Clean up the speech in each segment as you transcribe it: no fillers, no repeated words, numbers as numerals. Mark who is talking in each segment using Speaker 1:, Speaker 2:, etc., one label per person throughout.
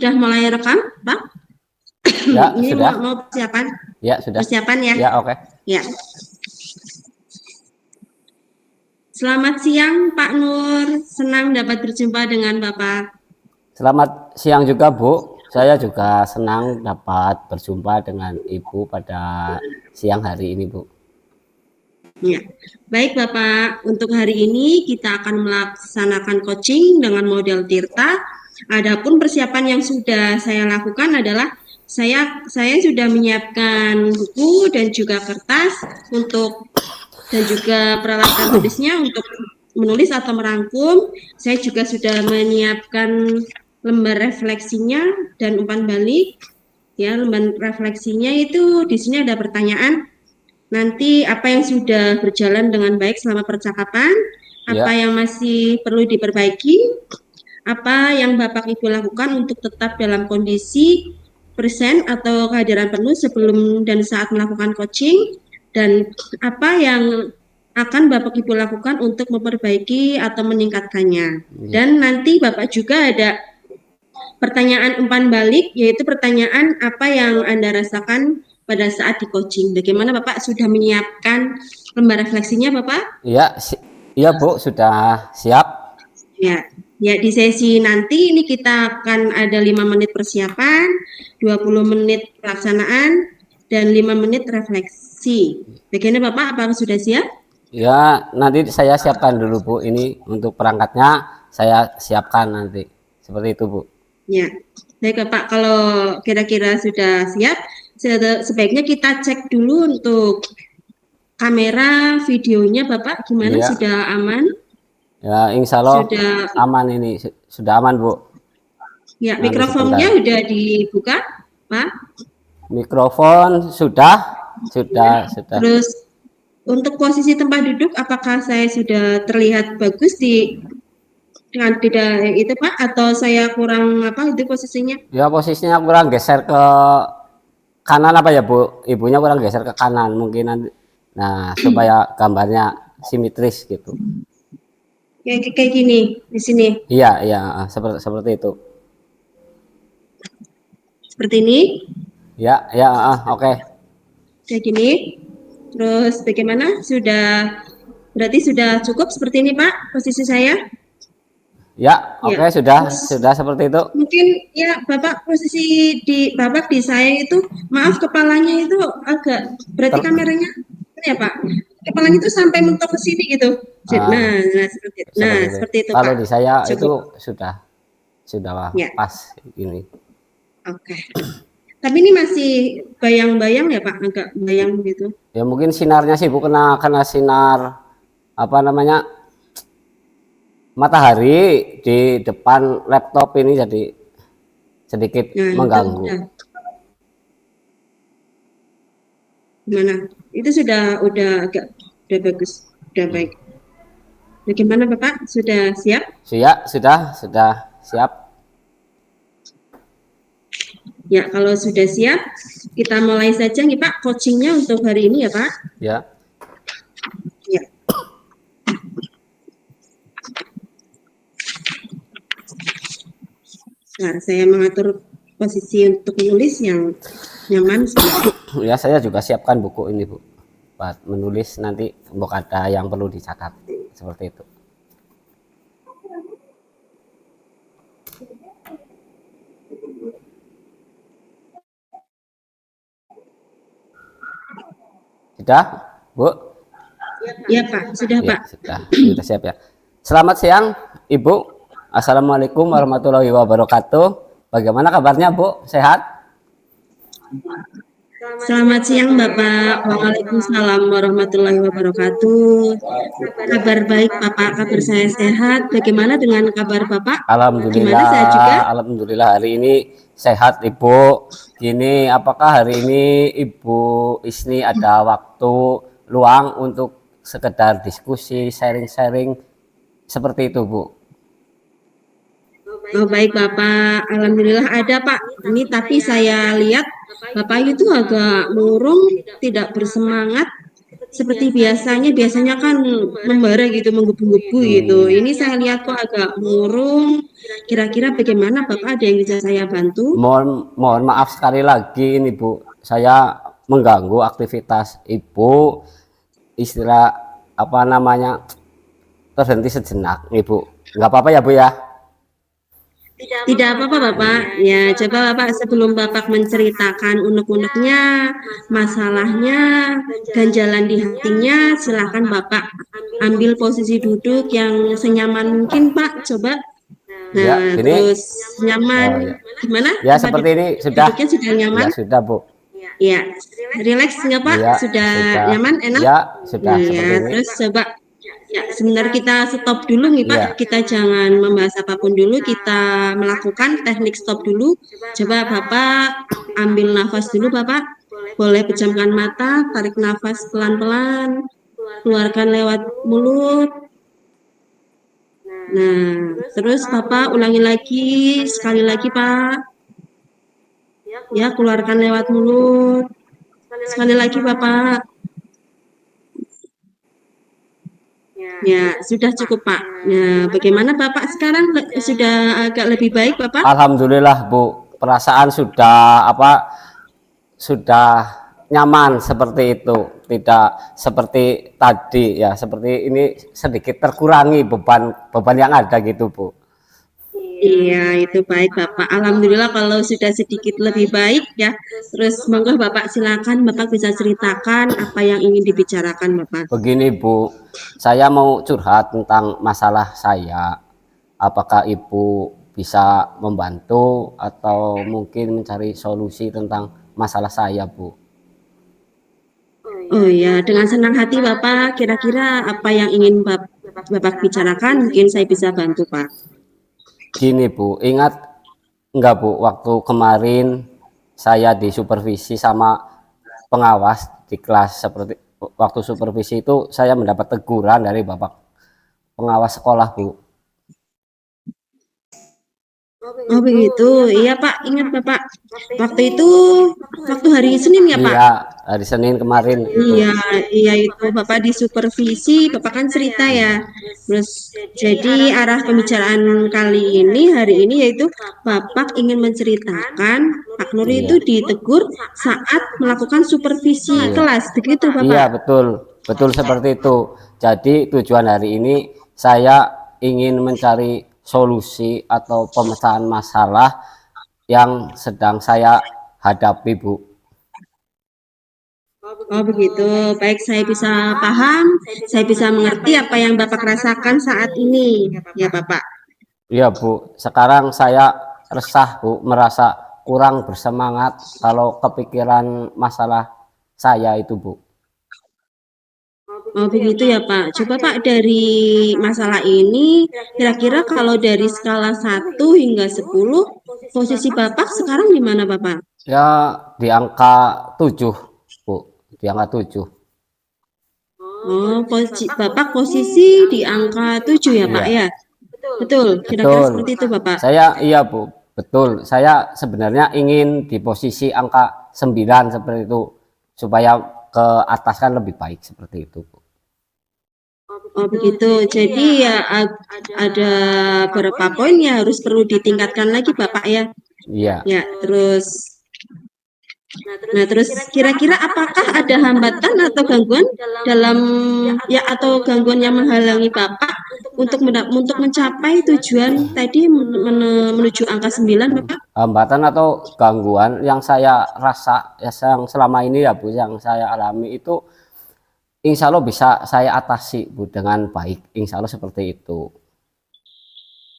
Speaker 1: sudah mulai rekam, Pak?
Speaker 2: Ya,
Speaker 1: ini
Speaker 2: sudah.
Speaker 1: mau persiapan?
Speaker 2: Ya, sudah.
Speaker 1: Persiapan ya?
Speaker 2: Ya, oke.
Speaker 1: Ya. Selamat siang, Pak Nur. Senang dapat berjumpa dengan Bapak.
Speaker 2: Selamat siang juga, Bu. Saya juga senang dapat berjumpa dengan Ibu pada siang hari ini, Bu.
Speaker 1: Ya. Baik, Bapak. Untuk hari ini kita akan melaksanakan coaching dengan model Tirta. Adapun persiapan yang sudah saya lakukan adalah saya sudah menyiapkan buku dan juga kertas dan juga peralatan tulisnya untuk menulis atau merangkum. Saya juga sudah menyiapkan lembar refleksinya dan umpan balik. Ya, lembar refleksinya itu di sini ada pertanyaan. Nanti apa yang sudah berjalan dengan baik selama percakapan, apa yang masih perlu diperbaiki, apa yang Bapak Ibu lakukan untuk tetap dalam kondisi present atau kehadiran penuh sebelum dan saat melakukan coaching, dan apa yang akan Bapak Ibu lakukan untuk memperbaiki atau meningkatkannya. Dan nanti Bapak juga ada pertanyaan umpan balik, yaitu pertanyaan apa yang Anda rasakan pada saat di coaching. Bagaimana Bapak sudah menyiapkan lembar refleksinya, Bapak?
Speaker 2: Iya, Bu, sudah siap.
Speaker 1: Ya, di sesi nanti ini kita akan ada 5 menit persiapan, 20 menit pelaksanaan, dan 5 menit refleksi. Bagaimana Bapak, apakah sudah siap?
Speaker 2: Ya, nanti saya siapkan dulu, Bu. Ini untuk perangkatnya saya siapkan nanti. Seperti itu, Bu.
Speaker 1: Ya, baik Bapak, kalau kira-kira sudah siap, sebaiknya kita cek dulu untuk kamera videonya Bapak, gimana, sudah aman?
Speaker 2: Ya, insya Allah sudah aman ini, sudah aman, Bu.
Speaker 1: Ya, mikrofonnya sudah dibuka, Pak?
Speaker 2: Mikrofon sudah.
Speaker 1: Terus untuk posisi tempat duduk, apakah saya sudah terlihat bagus dengan tidak itu Pak, atau saya kurang itu posisinya?
Speaker 2: Ya, posisinya kurang geser ke kanan apa ya, Bu? Ibunya kurang geser ke kanan mungkin nanti. Nah, supaya gambarnya simetris gitu.
Speaker 1: Kayak gini di sini.
Speaker 2: Iya, seperti itu.
Speaker 1: Seperti ini?
Speaker 2: Ya, oke.
Speaker 1: Kayak gini. Terus bagaimana? Berarti sudah cukup seperti ini, Pak, posisi saya?
Speaker 2: Ya, oke, sudah seperti itu.
Speaker 1: Mungkin ya Bapak posisi Bapak di saya itu, maaf, kepalanya itu agak, berarti kameranya ini ya Pak, kepalanya itu sampai mentok ke sini gitu. Seperti itu Pak.
Speaker 2: Kalau di saya itu sudah pas ini.
Speaker 1: Oke. Tapi ini masih bayang-bayang ya Pak, agak bayang gitu.
Speaker 2: Ya mungkin sinarnya sih Bu, kena sinar apa namanya, matahari di depan laptop ini, jadi sedikit mengganggu.
Speaker 1: Gimana? Itu udah bagus, udah baik. Bagaimana Bapak? Sudah siap?
Speaker 2: Sudah siap.
Speaker 1: Ya, kalau sudah siap, kita mulai saja nih Pak, coachingnya untuk hari ini ya Pak.
Speaker 2: Ya.
Speaker 1: Nah, saya mengatur posisi untuk menulis yang nyaman.
Speaker 2: Ya, saya juga siapkan buku ini Bu, buat menulis nanti, bukan ada yang perlu dicatat seperti itu. Sudah, Bu?
Speaker 1: Ya Pak, sudah Pak.
Speaker 2: Sudah siap ya. Selamat siang, Ibu. Assalamualaikum warahmatullahi wabarakatuh. Bagaimana kabarnya, Bu? Sehat?
Speaker 1: Selamat siang Bapak. Waalaikumsalam warahmatullahi wabarakatuh. Kabar baik Bapak, kabar saya sehat. Bagaimana dengan kabar Bapak?
Speaker 2: Alhamdulillah. Sehat juga? Alhamdulillah, hari ini sehat Ibu. Gini, apakah hari ini Ibu Isni ada waktu luang untuk sekedar diskusi, sharing-sharing seperti itu, Bu?
Speaker 1: Oh baik Bapak, alhamdulillah ada Pak. Ini tapi saya lihat Bapak itu agak murung, tidak bersemangat. seperti biasanya kan membara gitu, menggebu-gebu gitu. Ini saya lihat kok agak murung. Kira-kira bagaimana Bapak, ada yang bisa saya bantu?
Speaker 2: Mohon maaf sekali lagi ini Bu, saya mengganggu aktivitas Ibu, istilah apa namanya, terhenti sejenak Ibu. Nggak apa-apa ya Bu ya?
Speaker 1: Tidak apa-apa Bapak. Ya, coba Bapak sebelum Bapak menceritakan unek-uneknya, masalahnya, ganjalan di hatinya, silakan Bapak ambil posisi duduk yang senyaman mungkin Pak. Coba.
Speaker 2: Ya,
Speaker 1: Nah,
Speaker 2: gini.
Speaker 1: terus nyaman.
Speaker 2: Oh ya.
Speaker 1: Gimana?
Speaker 2: Ya
Speaker 1: Tempat
Speaker 2: seperti ini sudah.
Speaker 1: duduknya sudah
Speaker 2: Ya
Speaker 1: nyaman?
Speaker 2: sudah Bu.
Speaker 1: Ya, relax nggak Pak?
Speaker 2: Iya,
Speaker 1: Sudah
Speaker 2: sudah.
Speaker 1: nyaman, enak?
Speaker 2: Ya, sudah
Speaker 1: Iya,
Speaker 2: seperti ini.
Speaker 1: terus coba. Ya, sebentar kita stop dulu nih Pak.
Speaker 2: Iya.
Speaker 1: Kita jangan membahas apapun dulu. Kita melakukan teknik stop dulu. Coba Bapak ambil nafas dulu Bapak. Boleh pejamkan mata, tarik nafas pelan-pelan, keluarkan lewat mulut. Nah, terus Bapak ulangi lagi, sekali lagi Pak. Ya, keluarkan lewat mulut. Sekali lagi Bapak. Ya, sudah cukup Pak. Nah, bagaimana Bapak sekarang? Sudah agak lebih baik Bapak?
Speaker 2: Alhamdulillah Bu, perasaan sudah sudah nyaman seperti itu, tidak seperti tadi ya, seperti ini sedikit terkurangi beban yang ada gitu Bu.
Speaker 1: Iya, itu baik Bapak. Alhamdulillah kalau sudah sedikit lebih baik ya. Terus monggo Bapak silakan, Bapak bisa ceritakan apa yang ingin dibicarakan Bapak.
Speaker 2: Begini Bu, saya mau curhat tentang masalah saya. Apakah Ibu bisa membantu atau mungkin mencari solusi tentang masalah saya Bu?
Speaker 1: Oh ya, dengan senang hati Bapak. Kira-kira apa yang ingin Bapak bicarakan? Mungkin saya bisa bantu Pak.
Speaker 2: Gini Bu, ingat enggak Bu, waktu kemarin saya disupervisi sama pengawas di kelas, seperti waktu supervisi itu saya mendapat teguran dari Bapak pengawas sekolah Bu.
Speaker 1: Oh begitu, iya Pak, ingat Bapak. Waktu itu, waktu hari Senin ya Pak?
Speaker 2: Iya, hari Senin kemarin itu.
Speaker 1: Iya, iya itu Bapak disupervisi, Bapak kan cerita ya.
Speaker 2: Iya,
Speaker 1: Terus jadi arah pembicaraan kali ini, hari ini yaitu Bapak ingin menceritakan Pak Nur itu
Speaker 2: iya,
Speaker 1: ditegur saat melakukan supervisi
Speaker 2: iya.
Speaker 1: kelas, begitu
Speaker 2: Iya,
Speaker 1: Bapak?
Speaker 2: betul. Betul seperti itu. Jadi tujuan hari ini saya ingin mencari solusi atau pemecahan masalah yang sedang saya hadapi, Bu.
Speaker 1: Oh begitu, baik saya bisa paham, saya bisa mengerti apa yang Bapak rasakan saat ini, ya Bapak.
Speaker 2: Iya, Bu. Sekarang saya resah, Bu, merasa kurang bersemangat kalau kepikiran masalah saya itu, Bu.
Speaker 1: Oh begitu ya Pak. Coba Pak dari masalah ini, kira-kira kalau dari skala 1 hingga 10, posisi Bapak sekarang di mana Bapak?
Speaker 2: Ya, di angka 7, Bu. Di angka 7.
Speaker 1: Oh, Bapak posisi di angka 7 ya Pak
Speaker 2: Iya.
Speaker 1: ya? Betul, kira-kira
Speaker 2: Betul.
Speaker 1: seperti itu Bapak.
Speaker 2: Saya iya, Bu. Betul. Saya sebenarnya ingin di posisi angka 9 seperti itu supaya ke atas kan lebih baik seperti itu, Bu.
Speaker 1: Oh begitu. Jadi ya ada beberapa poin yang harus perlu ditingkatkan lagi Bapak ya.
Speaker 2: Iya.
Speaker 1: Ya, terus kira-kira apakah ada hambatan atau gangguan dalam ya atau gangguan yang menghalangi Bapak untuk mencapai tujuan tadi menuju angka 9 Bapak?
Speaker 2: Hambatan atau gangguan yang saya rasa ya, yang selama ini ya Bu, yang saya alami itu insya Allah bisa saya atasi Bu dengan baik, insya Allah seperti itu.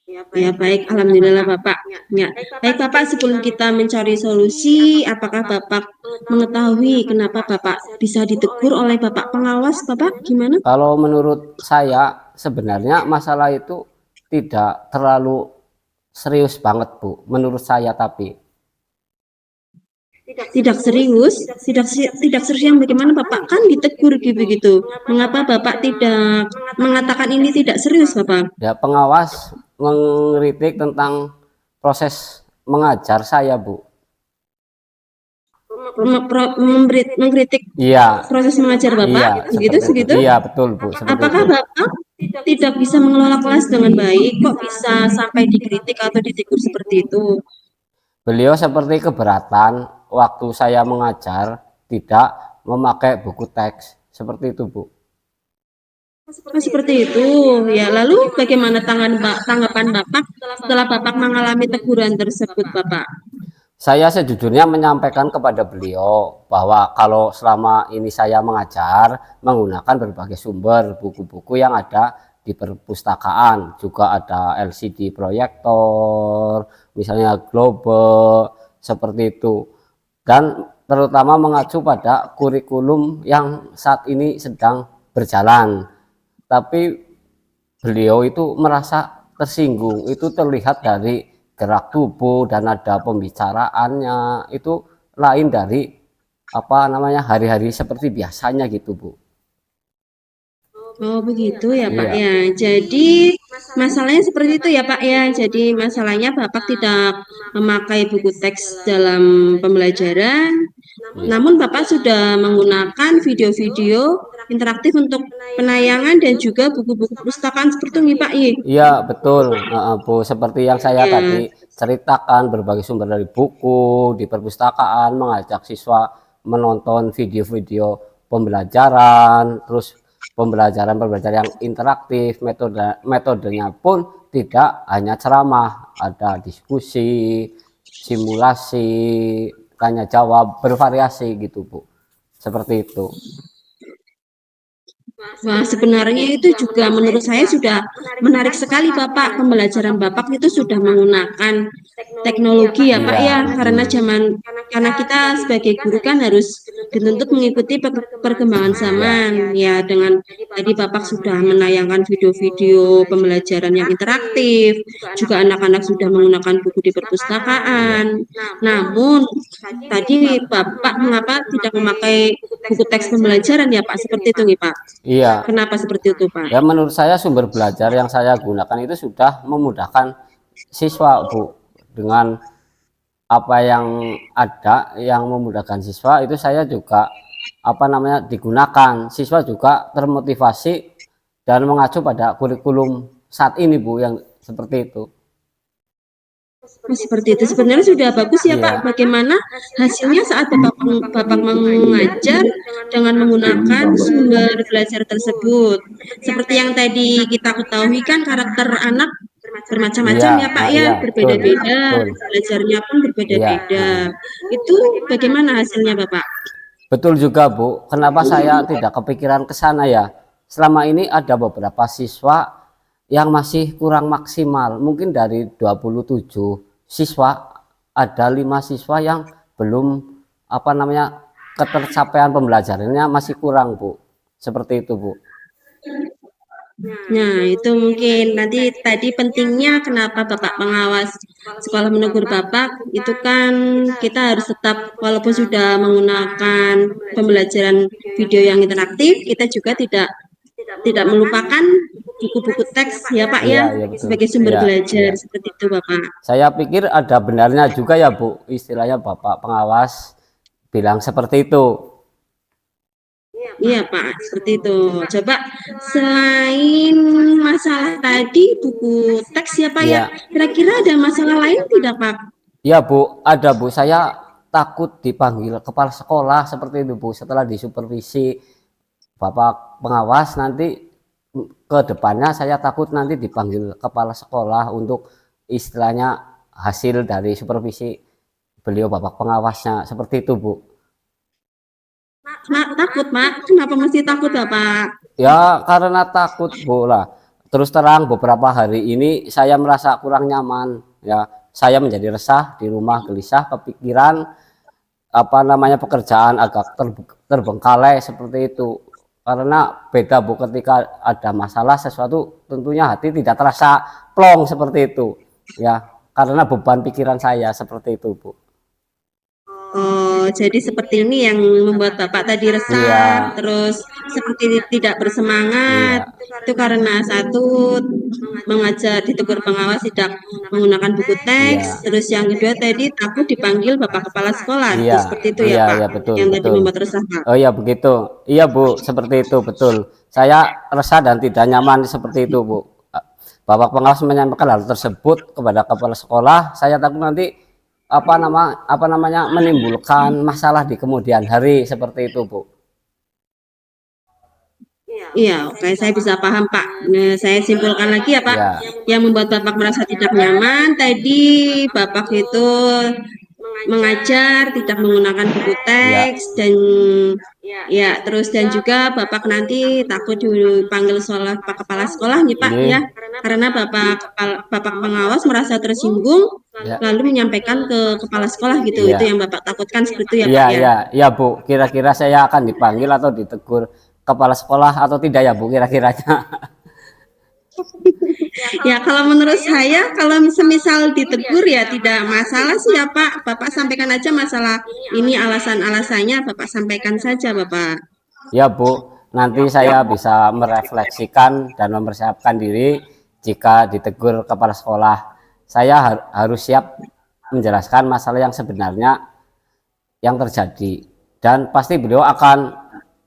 Speaker 1: Ya baik, alhamdulillah Bapak. Ya, baik Bapak, sebelum kita mencari solusi, apakah Bapak mengetahui kenapa Bapak bisa ditegur oleh Bapak pengawas, Bapak? Gimana?
Speaker 2: Kalau menurut saya sebenarnya masalah itu tidak terlalu serius banget Bu, menurut saya. Tapi
Speaker 1: Tidak serius, tidak serius yang bagaimana Bapak kan ditegur gitu-gitu. Mengapa Bapak tidak mengatakan ini tidak serius, Bapak?
Speaker 2: ya pengawas mengkritik tentang proses mengajar saya Bu.
Speaker 1: mengkritik
Speaker 2: Iya,
Speaker 1: proses mengajar Bapak,
Speaker 2: iya,
Speaker 1: begitu
Speaker 2: seperti itu.
Speaker 1: segitu?
Speaker 2: Iya, betul, Bu, seperti
Speaker 1: Apakah
Speaker 2: itu.
Speaker 1: Bapak tidak bisa mengelola kelas dengan baik? Kok bisa sampai dikritik atau ditegur seperti itu?
Speaker 2: Beliau seperti keberatan waktu saya mengajar tidak memakai buku teks. Seperti itu, Bu.
Speaker 1: Oh, seperti itu. Ya, lalu bagaimana tanggapan Bapak setelah Bapak mengalami teguran tersebut, Bapak?
Speaker 2: Saya sejujurnya menyampaikan kepada beliau bahwa kalau selama ini saya mengajar menggunakan berbagai sumber buku-buku yang ada di perpustakaan, juga ada LCD proyektor, misalnya Global, seperti itu. Dan terutama mengacu pada kurikulum yang saat ini sedang berjalan. Tapi beliau itu merasa tersinggung, itu terlihat dari gerak tubuh dan nada pembicaraannya itu lain dari apa namanya hari-hari seperti biasanya gitu, Bu.
Speaker 1: Oh, begitu ya, Pak
Speaker 2: Iya,
Speaker 1: ya. Jadi masalahnya seperti itu ya, Pak ya. Jadi masalahnya Bapak tidak memakai buku teks dalam pembelajaran,
Speaker 2: iya.
Speaker 1: namun Bapak sudah menggunakan video-video interaktif untuk penayangan dan juga buku-buku perpustakaan seperti itu, Pak ya.
Speaker 2: Iya, betul, Bu. Seperti yang saya
Speaker 1: Ya,
Speaker 2: tadi ceritakan, berbagai sumber dari buku, di perpustakaan, mengajak siswa menonton video-video pembelajaran, terus pembelajaran-pembelajaran yang interaktif, metodenya pun tidak hanya ceramah, ada diskusi, simulasi, tanya jawab, bervariasi gitu, Bu. Seperti itu.
Speaker 1: wah, sebenarnya itu juga menurut saya sudah menarik sekali Bapak. Pembelajaran Bapak itu sudah menggunakan teknologi ya Pak
Speaker 2: Iya,
Speaker 1: ya. Karena kita sebagai guru kan harus dituntut mengikuti perkembangan
Speaker 2: iya,
Speaker 1: zaman ya. Dengan tadi Bapak sudah menayangkan video-video pembelajaran yang interaktif, juga anak-anak sudah menggunakan buku di
Speaker 2: iya,
Speaker 1: perpustakaan. Namun tadi Bapak mengapa tidak memakai buku teks pembelajaran ya Pak? Seperti itu nih Pak.
Speaker 2: iya.
Speaker 1: Kenapa seperti itu, Pak?
Speaker 2: Ya menurut saya sumber belajar yang saya gunakan itu sudah memudahkan siswa, Bu. Dengan apa yang ada yang memudahkan siswa itu saya juga apa namanya digunakan. Siswa juga termotivasi dan mengacu pada kurikulum saat ini, Bu, yang seperti itu.
Speaker 1: Oh, seperti itu. Sebenarnya sudah bagus ya, Pak.
Speaker 2: Iya.
Speaker 1: Bagaimana hasilnya saat Bapak mengajar dengan menggunakan sumber belajar tersebut? Seperti yang tadi kita ketahui kan karakter anak
Speaker 2: Iya,
Speaker 1: bermacam-macam ya, Pak ya,
Speaker 2: iya, betul.
Speaker 1: berbeda-beda,
Speaker 2: Betul.
Speaker 1: belajarnya pun
Speaker 2: Iya,
Speaker 1: berbeda-beda. Itu bagaimana hasilnya, Bapak?
Speaker 2: betul juga, Bu. Kenapa saya tidak kepikiran ke sana ya? Selama ini ada beberapa siswa yang masih kurang maksimal. Mungkin dari 27 siswa ada 5 siswa yang belum apa namanya ketercapaian pembelajarannya masih kurang, Bu. Seperti itu, Bu.
Speaker 1: Nah, itu mungkin nanti tadi pentingnya kenapa Bapak pengawas sekolah menegur Bapak itu kan kita harus tetap walaupun sudah menggunakan pembelajaran video yang interaktif, kita juga tidak melupakan buku-buku teks ya Pak ya
Speaker 2: Iya, iya betul.
Speaker 1: sebagai sumber
Speaker 2: Iya,
Speaker 1: belajar
Speaker 2: iya.
Speaker 1: seperti itu Bapak.
Speaker 2: Saya pikir ada benarnya juga ya, Bu. Istilahnya Bapak pengawas bilang seperti itu.
Speaker 1: Iya Pak, seperti itu. Coba selain masalah tadi buku teks ya Pak ya,
Speaker 2: Iya.
Speaker 1: kira-kira ada masalah lain tidak Pak?
Speaker 2: Iya, Bu, ada, Bu. Saya takut dipanggil kepala sekolah seperti itu, Bu. Setelah disupervisi Bapak pengawas nanti ke depannya saya takut nanti dipanggil kepala sekolah untuk istilahnya hasil dari supervisi beliau Bapak pengawasnya seperti itu, Bu.
Speaker 1: Mak, takut, Mak. Kenapa mesti takut, Bapak?
Speaker 2: Ya karena takut, Bu lah. Terus terang beberapa hari ini saya merasa kurang nyaman. Ya, saya menjadi resah di rumah, gelisah, kepikiran apa namanya pekerjaan agak terbengkalai seperti itu. Karena beda, Bu, ketika ada masalah sesuatu tentunya hati tidak terasa plong seperti itu. Ya, karena beban pikiran saya seperti itu, Bu.
Speaker 1: Oh, jadi seperti ini yang membuat Bapak tadi
Speaker 2: Iya,
Speaker 1: resah, terus seperti tidak bersemangat.
Speaker 2: iya,
Speaker 1: Itu karena satu mengajar ditegur pengawas tidak menggunakan buku teks.
Speaker 2: Iya.
Speaker 1: Terus yang kedua tadi takut dipanggil Bapak Kepala Sekolah.
Speaker 2: Iya,
Speaker 1: Itu seperti itu ya
Speaker 2: iya,
Speaker 1: Pak,
Speaker 2: iya, betul,
Speaker 1: yang tadi
Speaker 2: betul.
Speaker 1: membuat resah Pak.
Speaker 2: Oh iya begitu. Iya Bu, seperti itu betul. Saya resah dan tidak nyaman seperti itu Bu. Bapak pengawas menyampaikan hal tersebut kepada kepala sekolah. Saya takut nanti apa namanya menimbulkan masalah di kemudian hari seperti itu Bu.
Speaker 1: Iya, oke, saya bisa paham Pak. Nah, saya simpulkan lagi ya Pak,
Speaker 2: Ya,
Speaker 1: yang membuat Bapak merasa tidak nyaman tadi Bapak itu mengajar tidak menggunakan buku
Speaker 2: ya,
Speaker 1: teks dan ya terus dan juga Bapak nanti takut dipanggil Pak Kepala Sekolah nih Pak ya,
Speaker 2: ini,
Speaker 1: karena Bapak pengawas merasa tersinggung
Speaker 2: ya,
Speaker 1: lalu menyampaikan ke Kepala Sekolah gitu. Itu
Speaker 2: iya.
Speaker 1: yang Bapak takutkan seperti itu ya
Speaker 2: Iya,
Speaker 1: Pak ya.
Speaker 2: iya, iya Bu. Kira-kira saya akan dipanggil atau ditegur kepala sekolah atau tidak ya Bu kira-kiranya?
Speaker 1: Ya kalau menurut saya kalau semisal ditegur ya tidak masalah sih ya Pak. Bapak sampaikan aja masalah ini alasan-alasannya Bapak sampaikan saja Bapak.
Speaker 2: Ya Bu, nanti saya bisa merefleksikan dan mempersiapkan diri jika ditegur kepala sekolah. Saya harus siap menjelaskan masalah yang sebenarnya yang terjadi dan pasti beliau akan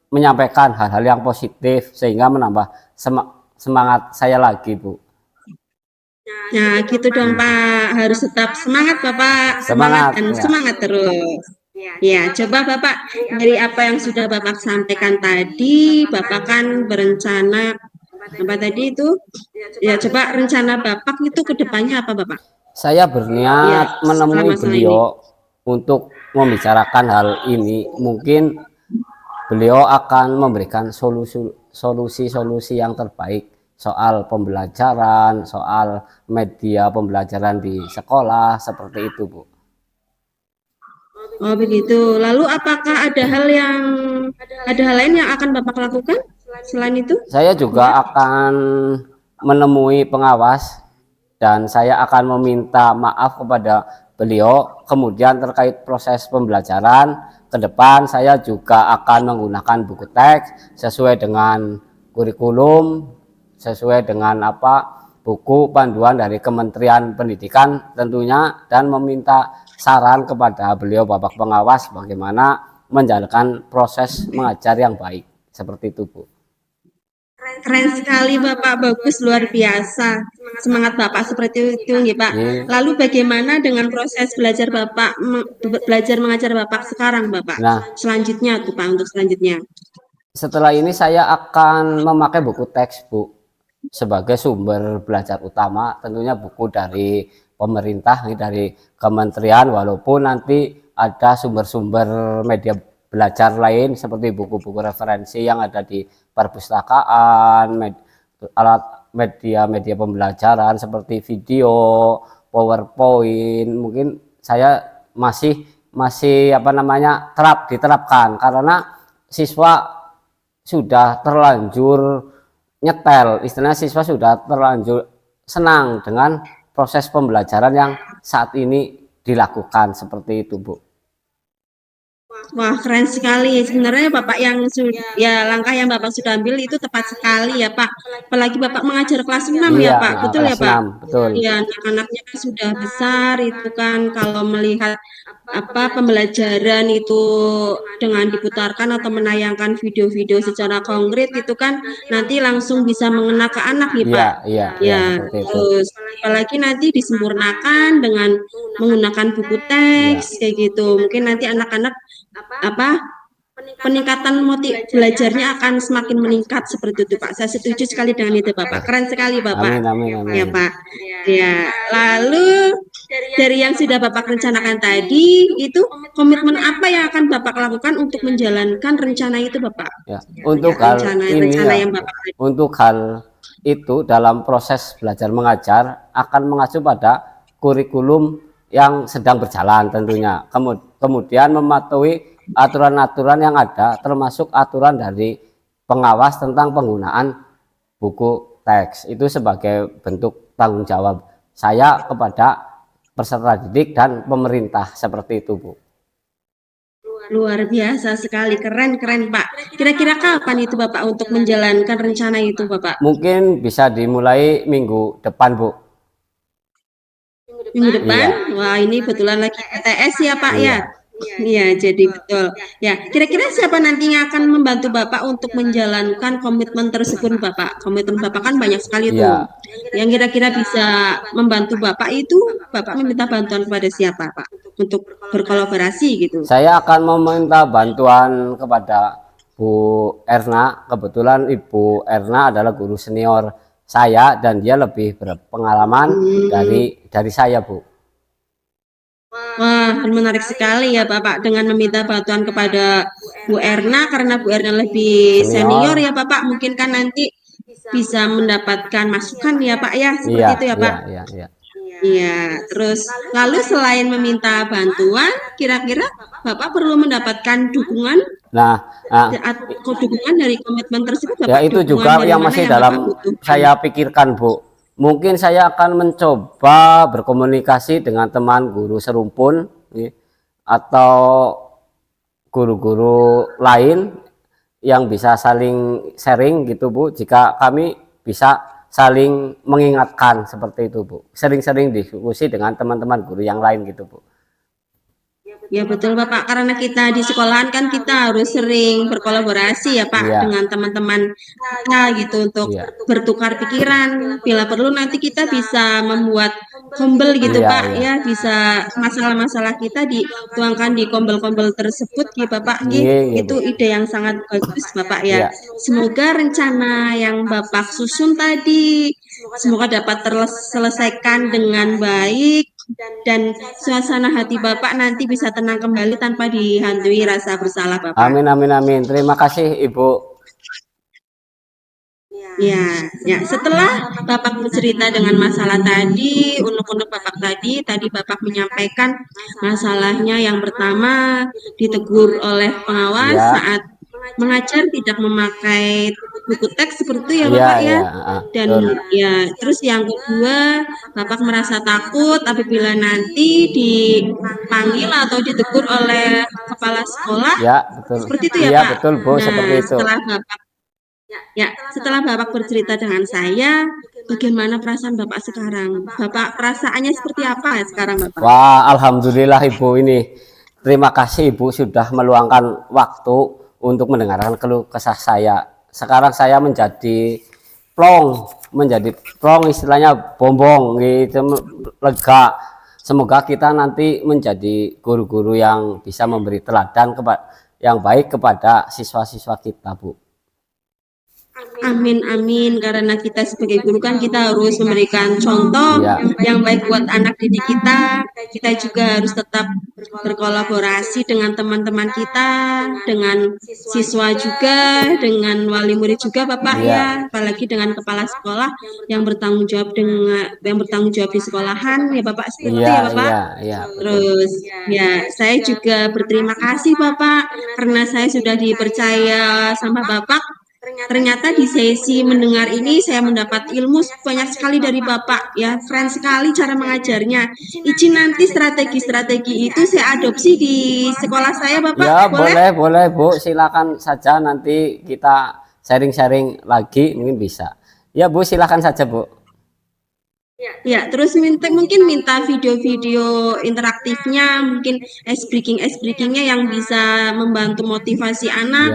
Speaker 2: menyampaikan hal-hal yang positif sehingga menambah semangat saya lagi Bu.
Speaker 1: Nah gitu dong Pak. Harus tetap semangat Bapak. Semangat
Speaker 2: Semangat
Speaker 1: dan
Speaker 2: ya.
Speaker 1: semangat terus. Ya, coba Bapak dari apa yang sudah Bapak sampaikan tadi, Bapak kan berencana apa tadi itu? Ya, coba rencana Bapak itu ke depannya apa Bapak?
Speaker 2: Saya
Speaker 1: Ya,
Speaker 2: berniat
Speaker 1: setelah
Speaker 2: menemui
Speaker 1: masalah ini.
Speaker 2: beliau untuk membicarakan hal ini. Mungkin beliau akan memberikan solusi-solusi yang terbaik soal pembelajaran, soal media pembelajaran di sekolah, seperti itu Bu.
Speaker 1: Oh begitu. Lalu apakah ada hal lain yang akan Bapak lakukan selain itu?
Speaker 2: Saya juga akan menemui pengawas dan saya akan meminta maaf kepada beliau. Kemudian terkait proses pembelajaran ke depan saya juga akan menggunakan buku teks sesuai dengan kurikulum, sesuai dengan buku panduan dari Kementerian Pendidikan tentunya, dan meminta saran kepada beliau Bapak pengawas bagaimana menjalankan proses mengajar yang baik. Seperti itu Bu.
Speaker 1: Keren sekali Bapak, bagus luar biasa. Semangat Bapak seperti itu nggih Pak.
Speaker 2: Ini,
Speaker 1: Lalu bagaimana dengan proses belajar Bapak belajar mengajar Bapak sekarang Bapak?
Speaker 2: nah,
Speaker 1: Selanjutnya tuh Pak untuk selanjutnya.
Speaker 2: setelah ini saya akan memakai buku teks Bu sebagai sumber belajar utama, tentunya buku dari pemerintah, dari kementerian, walaupun nanti ada sumber-sumber media belajar lain seperti buku-buku referensi yang ada di perpustakaan, alat media-media pembelajaran seperti video, PowerPoint. Mungkin saya masih masih diterapkan karena siswa sudah terlanjur nyetel, istilahnya siswa sudah terlanjur senang dengan proses pembelajaran yang saat ini dilakukan, seperti itu Bu.
Speaker 1: Wah, keren sekali. Sebenarnya Bapak yang ya langkah yang Bapak sudah ambil itu tepat sekali ya Pak. Apalagi Bapak mengajar kelas 6 ya
Speaker 2: Iya,
Speaker 1: Pak. Betul ya
Speaker 2: kelas
Speaker 1: Pak?
Speaker 2: 6 betul.
Speaker 1: Ya, anak-anaknya kan sudah besar itu kan kalau melihat apa pembelajaran itu dengan diputarkan atau menayangkan video-video secara konkret itu kan nanti langsung bisa mengena ke anak nih
Speaker 2: Iya,
Speaker 1: Pak.
Speaker 2: iya, iya,
Speaker 1: Ya,
Speaker 2: seperti itu.
Speaker 1: terus apalagi nanti disempurnakan dengan menggunakan buku
Speaker 2: Iya,
Speaker 1: teks kayak gitu. Mungkin nanti anak-anak apa peningkatan belajarnya akan semakin meningkat seperti itu Pak. Saya setuju sekali dengan itu Bapak. Keren sekali Bapak.
Speaker 2: amin, amin,
Speaker 1: Ya
Speaker 2: amin.
Speaker 1: Pak. Ya. Lalu dari yang sudah Bapak rencanakan tadi itu komitmen apa yang akan Bapak lakukan untuk menjalankan rencana itu Bapak?
Speaker 2: Ya,
Speaker 1: Ya,
Speaker 2: untuk hal ini
Speaker 1: rencana
Speaker 2: ya,
Speaker 1: yang Bapak tadi.
Speaker 2: untuk hal itu dalam proses belajar mengajar akan mengacu pada kurikulum yang sedang berjalan tentunya. Kemudian mematuhi aturan-aturan yang ada, termasuk aturan dari pengawas tentang penggunaan buku teks. Itu sebagai bentuk tanggung jawab saya kepada peserta didik dan pemerintah, seperti itu Bu.
Speaker 1: Luar biasa sekali, keren-keren Pak. Kira-kira kapan itu Bapak untuk menjalankan rencana itu Bapak?
Speaker 2: Mungkin bisa dimulai minggu depan, Bu.
Speaker 1: Minggu depan?
Speaker 2: Iya,
Speaker 1: Wah, ini kebetulan lagi PTS ya Pak ya.
Speaker 2: iya,
Speaker 1: Iya, jadi betul. Ya, kira-kira siapa nantinya akan membantu Bapak untuk menjalankan komitmen tersebut Bapak? Komitmen Bapak kan banyak sekali tuh.
Speaker 2: iya.
Speaker 1: Yang kira-kira bisa membantu Bapak itu, Bapak meminta bantuan kepada siapa Pak? Untuk berkolaborasi gitu.
Speaker 2: Saya akan meminta bantuan kepada Bu Erna. Kebetulan Ibu Erna adalah guru senior saya dan dia lebih berpengalaman
Speaker 1: Hmm.
Speaker 2: dari saya, Bu.
Speaker 1: Wah, menarik sekali ya Bapak dengan meminta bantuan kepada Bu Erna karena Bu Erna lebih senior
Speaker 2: Senior.
Speaker 1: ya Bapak. Mungkin kan nanti bisa mendapatkan masukan ya Pak ya, seperti
Speaker 2: Iya,
Speaker 1: itu ya
Speaker 2: iya,
Speaker 1: Pak.
Speaker 2: iya, iya.
Speaker 1: Iya, terus lalu selain meminta bantuan, kira-kira Bapak perlu mendapatkan dukungan
Speaker 2: Nah, nah,
Speaker 1: atau dukungan dari komitmen tersebut
Speaker 2: ya
Speaker 1: Bapak,
Speaker 2: itu
Speaker 1: dukungan
Speaker 2: juga
Speaker 1: dari
Speaker 2: yang
Speaker 1: mana
Speaker 2: masih
Speaker 1: yang Bapak
Speaker 2: dalam
Speaker 1: butuhkan?
Speaker 2: saya pikirkan, Bu. Mungkin saya akan mencoba berkomunikasi dengan teman guru serumpun, atau guru-guru lain yang bisa saling sharing gitu, Bu. Jika kami bisa saling mengingatkan seperti itu, Bu. Sering-sering diskusi dengan teman-teman guru yang lain gitu, Bu.
Speaker 1: Ya betul Bapak, karena kita di sekolahan kan kita harus sering berkolaborasi ya Pak
Speaker 2: Iya,
Speaker 1: dengan teman-teman kita gitu untuk
Speaker 2: iya,
Speaker 1: bertukar pikiran. Bila perlu nanti kita bisa membuat kombel gitu
Speaker 2: iya,
Speaker 1: Pak
Speaker 2: iya.
Speaker 1: ya, bisa masalah-masalah kita dituangkan di kombel-kombel tersebut gitu Bapak.
Speaker 2: Iya, iya, Bu.
Speaker 1: Itu ide yang sangat bagus Bapak ya.
Speaker 2: Iya.
Speaker 1: Semoga rencana yang Bapak susun tadi semoga dapat terselesaikan dengan baik dan suasana hati Bapak nanti bisa tenang kembali tanpa dihantui rasa bersalah Bapak.
Speaker 2: Amin, amin, amin. Terima kasih, Ibu.
Speaker 1: Ya, ya. Setelah Bapak bercerita dengan masalah tadi, unek-unek Bapak tadi Bapak menyampaikan masalahnya yang pertama ditegur oleh pengawas
Speaker 2: Iya,
Speaker 1: saat mengajar tidak memakai buku teks seperti itu ya
Speaker 2: iya,
Speaker 1: Bapak ya.
Speaker 2: iya,
Speaker 1: Dan
Speaker 2: betul.
Speaker 1: ya, terus yang kedua, Bapak merasa takut apabila nanti dipanggil atau ditegur oleh kepala sekolah,
Speaker 2: Ya, betul.
Speaker 1: seperti itu ya
Speaker 2: Iya,
Speaker 1: Pak.
Speaker 2: betul, Bu, seperti
Speaker 1: Nah,
Speaker 2: itu.
Speaker 1: setelah Bapak bercerita dengan saya, bagaimana perasaan Bapak sekarang? Bapak perasaannya seperti apa ya sekarang Bapak?
Speaker 2: Wah, alhamdulillah Ibu ini. Terima kasih Ibu sudah meluangkan waktu untuk mendengarkan keluh kesah saya. Sekarang saya menjadi plong istilahnya bombong gitu, lega. Semoga kita nanti menjadi guru-guru yang bisa memberi teladan yang baik kepada siswa-siswa kita, Bu.
Speaker 1: Amin, amin. Karena kita sebagai guru kan kita harus memberikan contoh
Speaker 2: Iya,
Speaker 1: yang baik buat anak didik kita. Kita juga harus tetap berkolaborasi dengan teman-teman kita, dengan siswa juga, dengan wali murid juga, Bapak
Speaker 2: iya,
Speaker 1: ya. Apalagi dengan kepala sekolah yang bertanggung jawab di sekolahan ya, Bapak. Seperti itu
Speaker 2: iya,
Speaker 1: ya, Bapak.
Speaker 2: iya, iya, betul.
Speaker 1: Terus ya, saya juga berterima kasih Bapak karena saya sudah dipercaya sama Bapak. Ternyata di sesi mendengar ini saya mendapat ilmu banyak sekali dari Bapak ya, keren sekali cara mengajarnya. Izin nanti strategi-strategi itu saya adopsi di sekolah saya
Speaker 2: Ya,
Speaker 1: Bapak, boleh?
Speaker 2: boleh, boleh, Bu. Silakan saja nanti kita sharing-sharing lagi, mungkin bisa. Ya, Bu, silakan saja, Bu.
Speaker 1: Ya, terus mungkin minta video-video interaktifnya, mungkin ice breakingnya yang bisa membantu motivasi anak,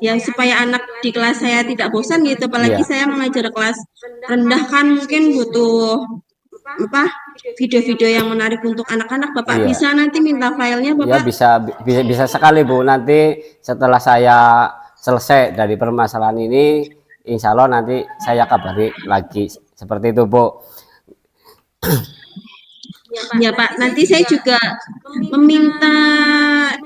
Speaker 2: Ya,
Speaker 1: ya supaya anak di kelas saya tidak bosan gitu. Apalagi
Speaker 2: iya,
Speaker 1: saya mengajar kelas rendah kan mungkin butuh apa video-video yang menarik untuk anak-anak. Bapak
Speaker 2: iya.
Speaker 1: bisa nanti minta filenya,
Speaker 2: Ya,
Speaker 1: Bapak.
Speaker 2: bisa sekali, Bu. Nanti setelah saya selesai dari permasalahan ini, insya Allah nanti saya kabari lagi. Seperti itu, Bu.
Speaker 1: Ya Pak, nanti saya juga meminta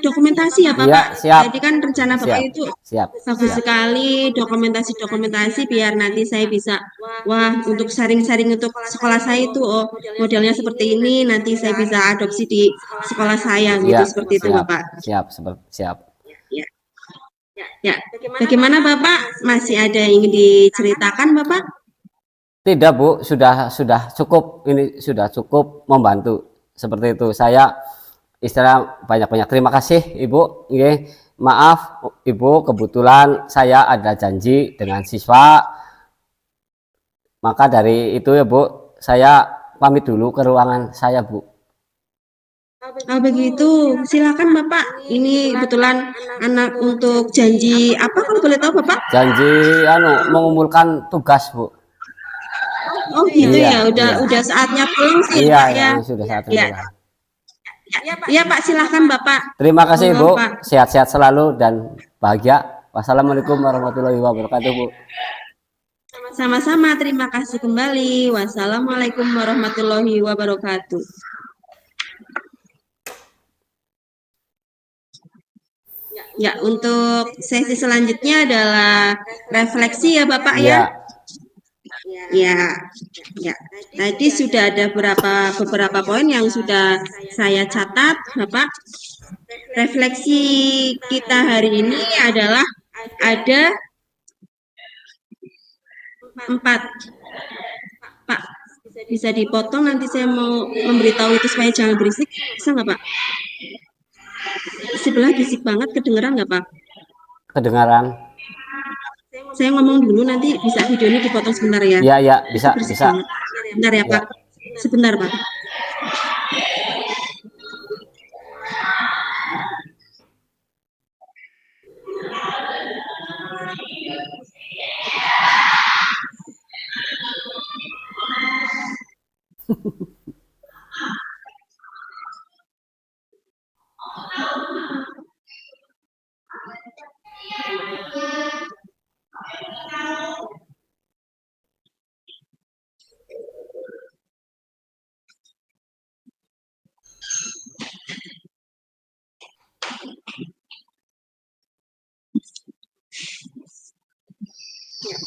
Speaker 1: dokumentasi ya
Speaker 2: Iya,
Speaker 1: Bapak.
Speaker 2: siap.
Speaker 1: Jadi kan rencana Bapak
Speaker 2: Siap.
Speaker 1: itu
Speaker 2: Siap.
Speaker 1: bagus
Speaker 2: Siap.
Speaker 1: sekali dokumentasi-dokumentasi biar nanti saya bisa wah untuk sharing-sharing untuk sekolah saya itu oh modelnya seperti ini nanti saya bisa adopsi di sekolah saya
Speaker 2: Iya,
Speaker 1: gitu seperti itu
Speaker 2: siap.
Speaker 1: Bapak.
Speaker 2: Siap, siap.
Speaker 1: Ya, ya. Bagaimana Bapak? Masih ada yang ingin diceritakan Bapak?
Speaker 2: Tidak, Bu, sudah cukup, ini sudah cukup membantu seperti itu. Saya istilah banyak-banyak terima kasih Ibu. Nggih, maaf Ibu, kebetulan saya ada janji dengan siswa. Maka dari itu ya Bu, saya pamit dulu ke ruangan saya Bu.
Speaker 1: Begitu, silakan Bapak. Ini kebetulan anak untuk janji apa kalau boleh tahu Bapak?
Speaker 2: Janji mengumpulkan tugas Bu.
Speaker 1: Oh gitu
Speaker 2: Iya,
Speaker 1: ya,
Speaker 2: iya.
Speaker 1: udah saatnya pulang sih
Speaker 2: Iya,
Speaker 1: Pak
Speaker 2: ya,
Speaker 1: ya.
Speaker 2: sudah saatnya
Speaker 1: Ya,
Speaker 2: pulang.
Speaker 1: ya Pak, silakan Bapak.
Speaker 2: Terima kasih
Speaker 1: Monggo
Speaker 2: Bu,
Speaker 1: Pak.
Speaker 2: sehat-sehat selalu dan bahagia. Wassalamualaikum warahmatullahi wabarakatuh Bu.
Speaker 1: Sama-sama, terima kasih kembali. Wassalamualaikum warahmatullahi wabarakatuh. Ya, untuk sesi selanjutnya adalah refleksi ya Bapak ya.
Speaker 2: Iya,
Speaker 1: Ya, ya. Tadi sudah ada beberapa poin yang sudah saya catat, Bapak. Refleksi kita hari ini adalah ada 4. Pak, bisa dipotong, nanti saya mau memberitahu itu supaya jangan berisik. Bisa nggak Pak? Sebelah berisik banget, kedengeran nggak Pak?
Speaker 2: kedengaran.
Speaker 1: Saya ngomong dulu, nanti bisa videonya dipotong sebentar ya.
Speaker 2: Iya, iya,
Speaker 1: Itu
Speaker 2: bisa,
Speaker 1: berisik
Speaker 2: bisa.
Speaker 1: banget. Bentar ya
Speaker 2: Ya.
Speaker 1: Pak. Sebentar Pak.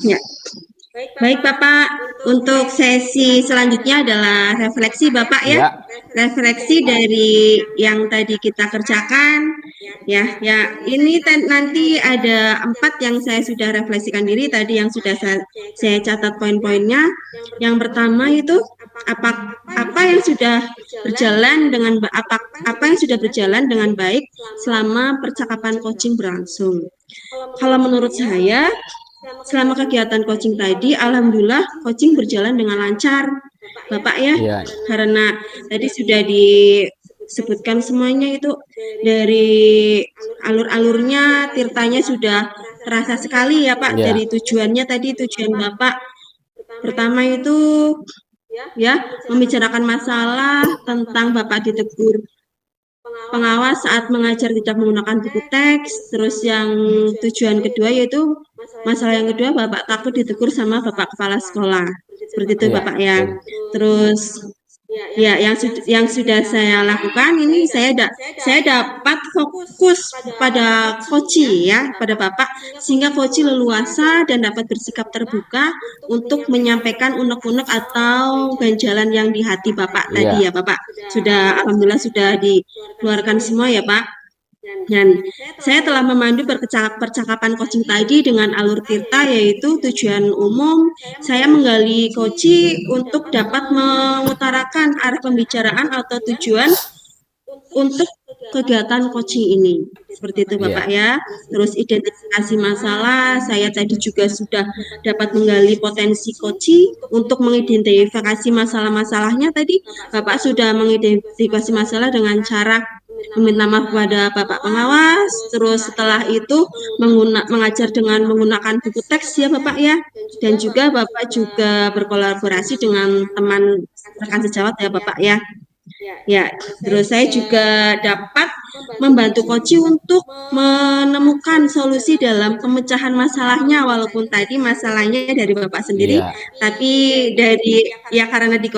Speaker 1: Ya. Baik Bapak, untuk sesi selanjutnya adalah refleksi Bapak ya.
Speaker 2: Ya.
Speaker 1: Refleksi dari yang tadi kita kerjakan ya. Ya, ini nanti ada 4 yang saya sudah refleksikan diri tadi yang sudah saya catat poin-poinnya. Yang pertama itu apa yang sudah berjalan dengan apa yang sudah berjalan dengan baik selama percakapan coaching berlangsung. Kalau menurut saya, selama kegiatan coaching tadi, alhamdulillah coaching berjalan dengan lancar, Bapak ya.
Speaker 2: Iya.
Speaker 1: Karena tadi sudah disebutkan semuanya itu dari alur-alurnya, tirtanya sudah terasa sekali ya Pak.
Speaker 2: Iya.
Speaker 1: Dari tujuannya tadi, tujuan Bapak pertama itu ya membicarakan masalah tentang Bapak ditegur pengawas saat mengajar tidak menggunakan buku teks. Terus yang tujuan kedua yaitu masalah yang kedua Bapak takut ditegur sama Bapak kepala sekolah. Seperti itu
Speaker 2: Iya,
Speaker 1: Bapak ya.
Speaker 2: betul.
Speaker 1: Terus ya yang sudah saya lakukan ini saya dapat fokus pada coach ya, pada Bapak, sehingga coach leluasa dan dapat bersikap terbuka untuk menyampaikan unek-unek atau ganjalan yang di hati Bapak tadi ya Bapak. Sudah alhamdulillah sudah dikeluarkan semua ya Pak. Dan saya telah memandu percakapan coaching tadi dengan alur tirta, yaitu tujuan umum saya menggali coaching untuk dapat mengutarakan arah pembicaraan atau tujuan untuk kegiatan coaching ini. Seperti itu Bapak ya. Terus identifikasi masalah, saya tadi juga sudah dapat menggali potensi coaching untuk mengidentifikasi masalah-masalahnya tadi. Bapak sudah mengidentifikasi masalah dengan cara meminta maaf kepada Bapak pengawas, terus setelah itu mengajar dengan menggunakan buku teks ya Bapak ya, dan juga Bapak juga berkolaborasi dengan teman rekan sejawat ya Bapak ya. Ya, terus saya juga dapat membantu coach untuk menemukan solusi dalam pemecahan masalahnya, walaupun tadi masalahnya dari Bapak sendiri, tapi dari ya karena di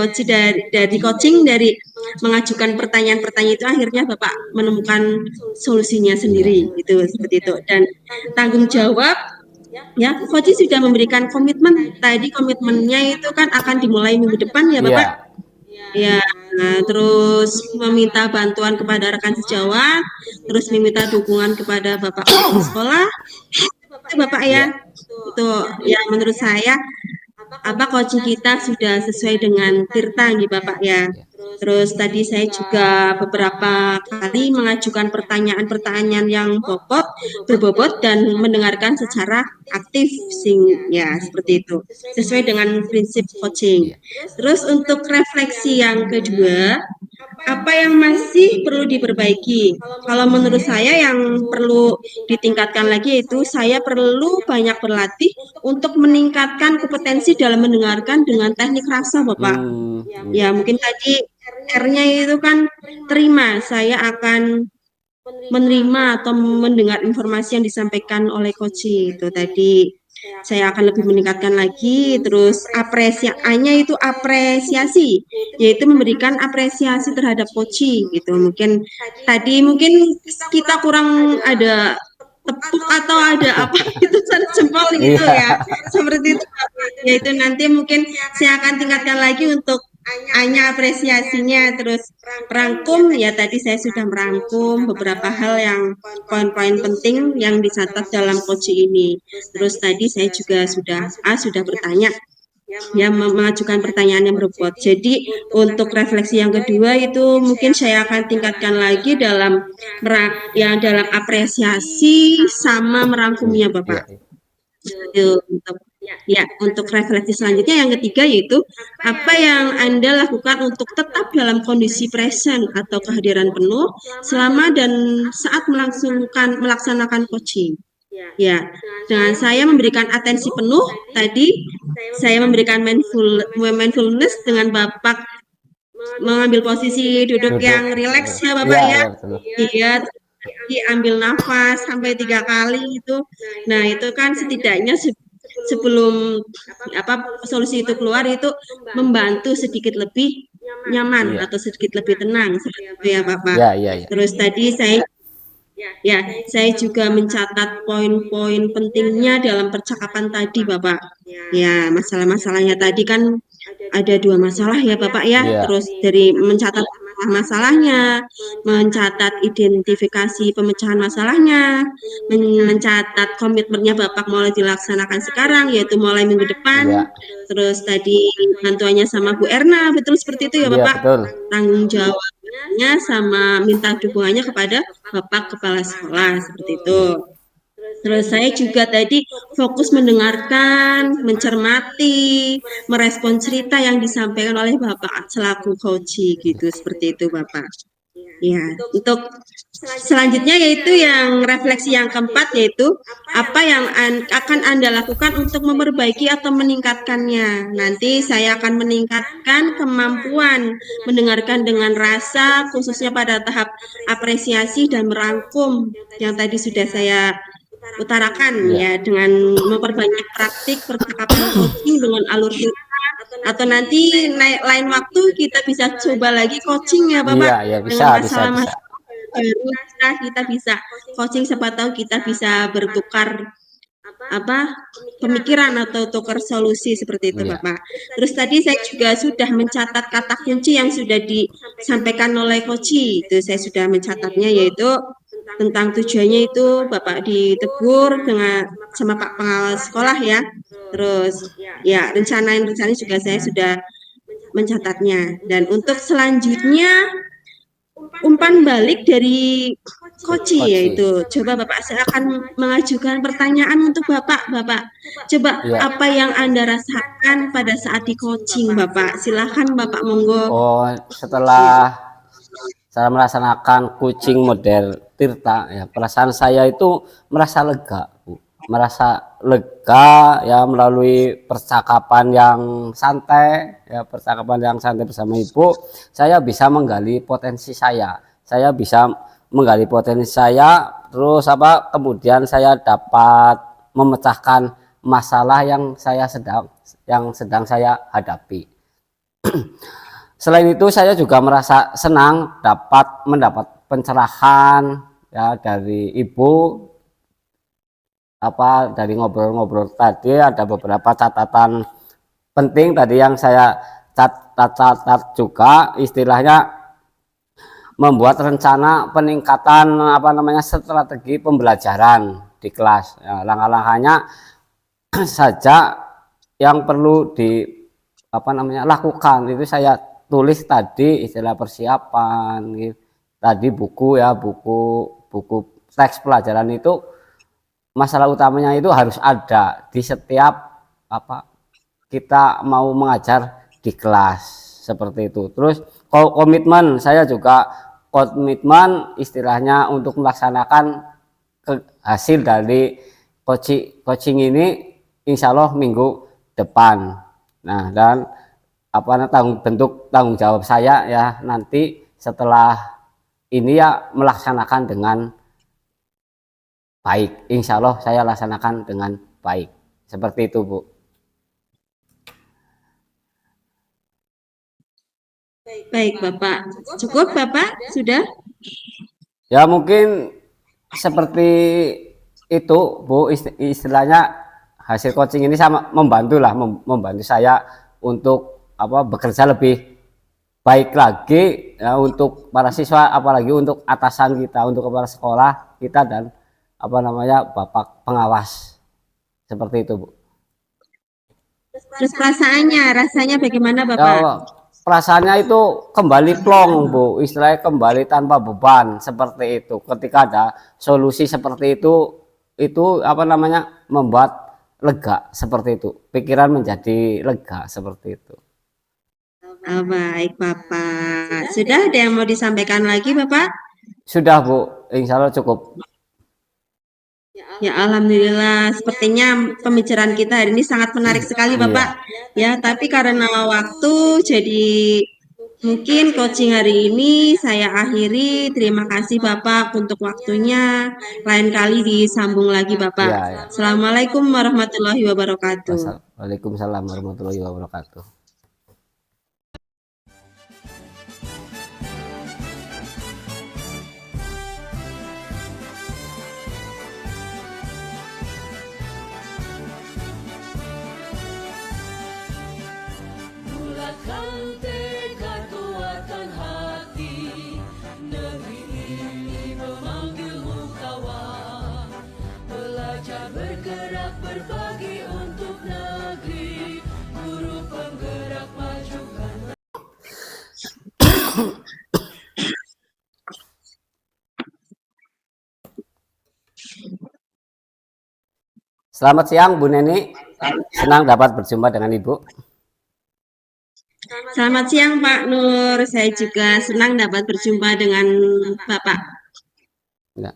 Speaker 1: coaching dari mengajukan pertanyaan-pertanyaan itu akhirnya Bapak menemukan solusinya sendiri itu seperti itu. Dan tanggung jawab ya, coach sudah memberikan komitmen. Tadi komitmennya itu kan akan dimulai minggu depan ya Bapak. Ya, terus meminta bantuan kepada rekan sejawat, terus meminta dukungan kepada Bapak kepala sekolah. Itu Bapak ya. Itu ya menurut saya coaching kita sudah sesuai dengan tirta nih Bapak ya. Terus tadi saya juga beberapa kali mengajukan pertanyaan-pertanyaan yang berbobot dan mendengarkan secara aktif, ya seperti itu. Sesuai dengan prinsip coaching.
Speaker 2: Iya.
Speaker 1: Terus untuk refleksi yang kedua, apa yang masih perlu diperbaiki? Kalau menurut saya yang perlu ditingkatkan lagi itu saya perlu banyak berlatih untuk meningkatkan kompetensi dalam mendengarkan dengan teknik rasa, Bapak.
Speaker 2: Iya.
Speaker 1: Ya, mungkin tadi R-nya itu kan terima. Saya akan menerima atau mendengar informasi yang disampaikan oleh coach itu tadi. Saya akan lebih meningkatkan lagi. Terus A-nya itu apresiasi, yaitu memberikan apresiasi terhadap coach gitu. Mungkin kita kurang ada tepuk atau ada apa itu jempol gitu
Speaker 2: Iya.
Speaker 1: ya. Seperti itu. Yaitu nanti mungkin saya akan tingkatkan lagi untuk hanya apresiasinya. Terus merangkum, ya tadi saya sudah merangkum beberapa hal yang poin-poin penting yang dicatat dalam coaching ini. Terus tadi saya juga sudah bertanya, ya mengajukan pertanyaan yang berbobot. Jadi untuk refleksi yang kedua itu mungkin saya akan tingkatkan lagi dalam dalam apresiasi sama merangkumnya,
Speaker 2: Iya.
Speaker 1: Bapak. Itu untuk refleksi selanjutnya yang ketiga yaitu apa yang Anda lakukan untuk tetap dalam kondisi present atau kehadiran penuh selama dan saat melaksanakan coaching. Ya, dengan saya memberikan atensi penuh tadi, saya memberikan mindfulness dengan Bapak mengambil posisi duduk
Speaker 2: Duduk.
Speaker 1: yang rileks ya Bapak
Speaker 2: Iya,
Speaker 1: ya.
Speaker 2: iya betul.
Speaker 1: Iya, ambil nafas sampai 3 kali itu. Nah, itu kan setidaknya sebelum solusi itu keluar itu membantu sedikit lebih nyaman
Speaker 2: Iya.
Speaker 1: atau sedikit lebih tenang seperti itu ya Bapak.
Speaker 2: Iya, iya, iya.
Speaker 1: Terus tadi saya juga mencatat poin-poin pentingnya dalam percakapan tadi Bapak. Ya, masalah-masalahnya tadi kan ada 2 masalah ya Bapak ya.
Speaker 2: Iya.
Speaker 1: Terus dari mencatat masalahnya, mencatat identifikasi pemecahan masalahnya, mencatat komitmennya Bapak mulai dilaksanakan sekarang, yaitu mulai minggu depan.
Speaker 2: Iya.
Speaker 1: Terus tadi bantuannya sama Bu Erna, betul seperti itu ya
Speaker 2: Iya,
Speaker 1: Bapak.
Speaker 2: betul.
Speaker 1: Tanggung jawabnya sama minta dukungannya kepada Bapak Kepala Sekolah, seperti itu.
Speaker 2: Iya.
Speaker 1: Terus saya juga tadi fokus mendengarkan, mencermati, merespon cerita yang disampaikan oleh Bapak selaku coach gitu, seperti itu Bapak. Ya, untuk selanjutnya yaitu yang refleksi yang keempat yaitu apa yang akan Anda lakukan untuk memperbaiki atau meningkatkannya. Nanti saya akan meningkatkan kemampuan mendengarkan dengan rasa khususnya pada tahap apresiasi dan merangkum yang tadi sudah saya utarakan
Speaker 2: Iya.
Speaker 1: ya dengan memperbanyak praktik percakapan coaching dengan alur cerita atau nanti lain waktu kita bisa coba lagi coaching ya Bapak
Speaker 2: Iya, iya bisa,
Speaker 1: dengan
Speaker 2: bisa, bisa.
Speaker 1: masalah-masalah baru kita bisa coaching siapa tahu kita bisa bertukar pemikiran atau tukar solusi seperti itu
Speaker 2: Iya.
Speaker 1: Bapak. Terus tadi saya juga sudah mencatat kata kunci yang sudah disampaikan oleh Koci. Itu saya sudah mencatatnya yaitu tentang tujuannya itu Bapak ditegur dengan sama Pak Pengawas sekolah ya. Terus ya rencana juga saya sudah mencatatnya. Dan untuk selanjutnya umpan balik dari Koci yaitu coba Bapak saya akan mengajukan pertanyaan untuk Bapak. Coba
Speaker 2: Iya.
Speaker 1: apa yang Anda rasakan pada saat di coaching Bapak? Silahkan Bapak monggo.
Speaker 2: Oh, setelah saya melaksanakan coaching model Tirta, ya perasaan saya itu merasa lega, Bu. Merasa lega ya melalui percakapan yang santai, ya percakapan yang santai bersama Ibu, saya bisa menggali potensi saya. Saya bisa menggali potensi saya, terus kemudian saya dapat memecahkan masalah yang sedang saya hadapi. Selain itu saya juga merasa senang mendapat pencerahan ya dari Ibu, dari ngobrol-ngobrol tadi ada beberapa catatan penting tadi yang saya catat juga, istilahnya membuat rencana peningkatan strategi pembelajaran di kelas. Ya, langkah-langkahnya saja yang perlu lakukan itu saya tulis tadi istilah persiapan gitu. Tadi buku ya, buku teks pelajaran itu masalah utamanya itu harus ada di setiap apa kita mau mengajar di kelas seperti itu. Terus komitmen, saya juga komitmen istilahnya untuk melaksanakan hasil dari coaching ini insya Allah minggu depan. Nah, dan bentuk tanggung jawab saya ya nanti setelah ini ya melaksanakan dengan baik. Insya Allah saya laksanakan dengan baik. Seperti itu, Bu.
Speaker 1: Baik, Bapak. Cukup, Bapak? Sudah?
Speaker 2: Ya mungkin seperti itu, Bu, istilahnya hasil coaching ini sama membantu saya untuk bekerja lebih baik lagi ya, untuk para siswa, apalagi untuk atasan kita, untuk kepala sekolah kita dan Bapak pengawas. Seperti itu, Bu.
Speaker 1: Terus rasanya bagaimana, Bapak?
Speaker 2: Ya, perasaannya itu kembali plong, Bu, istilahnya kembali tanpa beban seperti itu. Ketika ada solusi seperti itu membuat lega seperti itu. Pikiran menjadi lega seperti itu.
Speaker 1: Oh, baik, Bapak. Sudah ada yang mau disampaikan lagi, Bapak?
Speaker 2: Sudah, Bu. Insya Allah cukup.
Speaker 1: Ya, alhamdulillah. Sepertinya pembicaraan kita hari ini sangat menarik sekali, Bapak. Ya, tapi karena waktu, jadi mungkin coaching hari ini saya akhiri. Terima kasih Bapak untuk waktunya. Lain kali disambung lagi, Bapak.
Speaker 2: Ya.
Speaker 1: Assalamualaikum warahmatullahi wabarakatuh.
Speaker 2: Waalaikumsalam warahmatullahi wabarakatuh.
Speaker 3: Bergerak berbagi untuk negeri, guru penggerak majukan.
Speaker 2: Selamat siang, Bu Neni. Senang dapat berjumpa dengan Ibu.
Speaker 1: Selamat siang, Pak Nur. Saya juga senang dapat berjumpa dengan Bapak.
Speaker 2: Ya.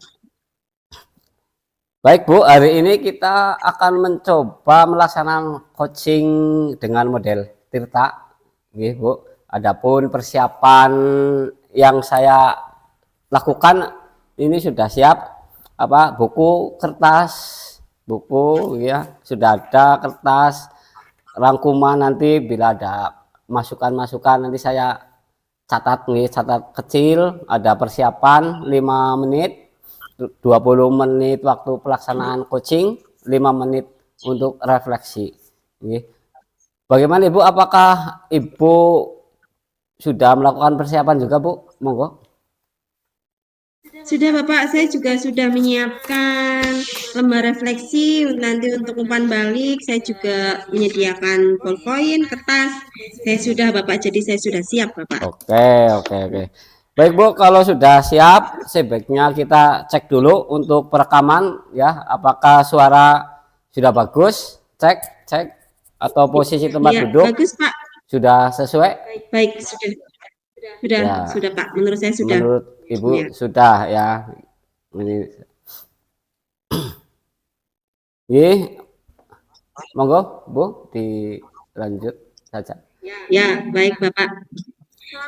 Speaker 2: Baik, Bu, hari ini kita akan mencoba melaksanakan coaching dengan model Tirta. Bu. Adapun persiapan yang saya lakukan ini sudah siap, buku, kertas, buku ya, sudah ada kertas, rangkuman. Nanti bila ada masukan-masukan nanti saya catat kecil. Ada persiapan 5 menit, 20 menit waktu pelaksanaan coaching, 5 menit untuk refleksi. Bagaimana Ibu? Apakah Ibu sudah melakukan persiapan juga, Bu? Monggo.
Speaker 1: Sudah Bapak, saya juga sudah menyiapkan lembar refleksi nanti untuk umpan balik. Saya juga menyediakan ballpoint, kertas. Saya sudah Bapak, jadi saya sudah siap Bapak.
Speaker 2: Oke. Baik Bu, kalau sudah siap, sebaiknya kita cek dulu untuk perekaman ya, apakah suara sudah bagus, cek atau posisi tempat duduk
Speaker 1: bagus Pak.
Speaker 2: Sudah sesuai?
Speaker 1: Baik, sudah Pak, menurut saya sudah.
Speaker 2: Menurut Ibu sudah ya. Ini monggo Bu, dilanjut saja.
Speaker 1: Ya, baik Bapak.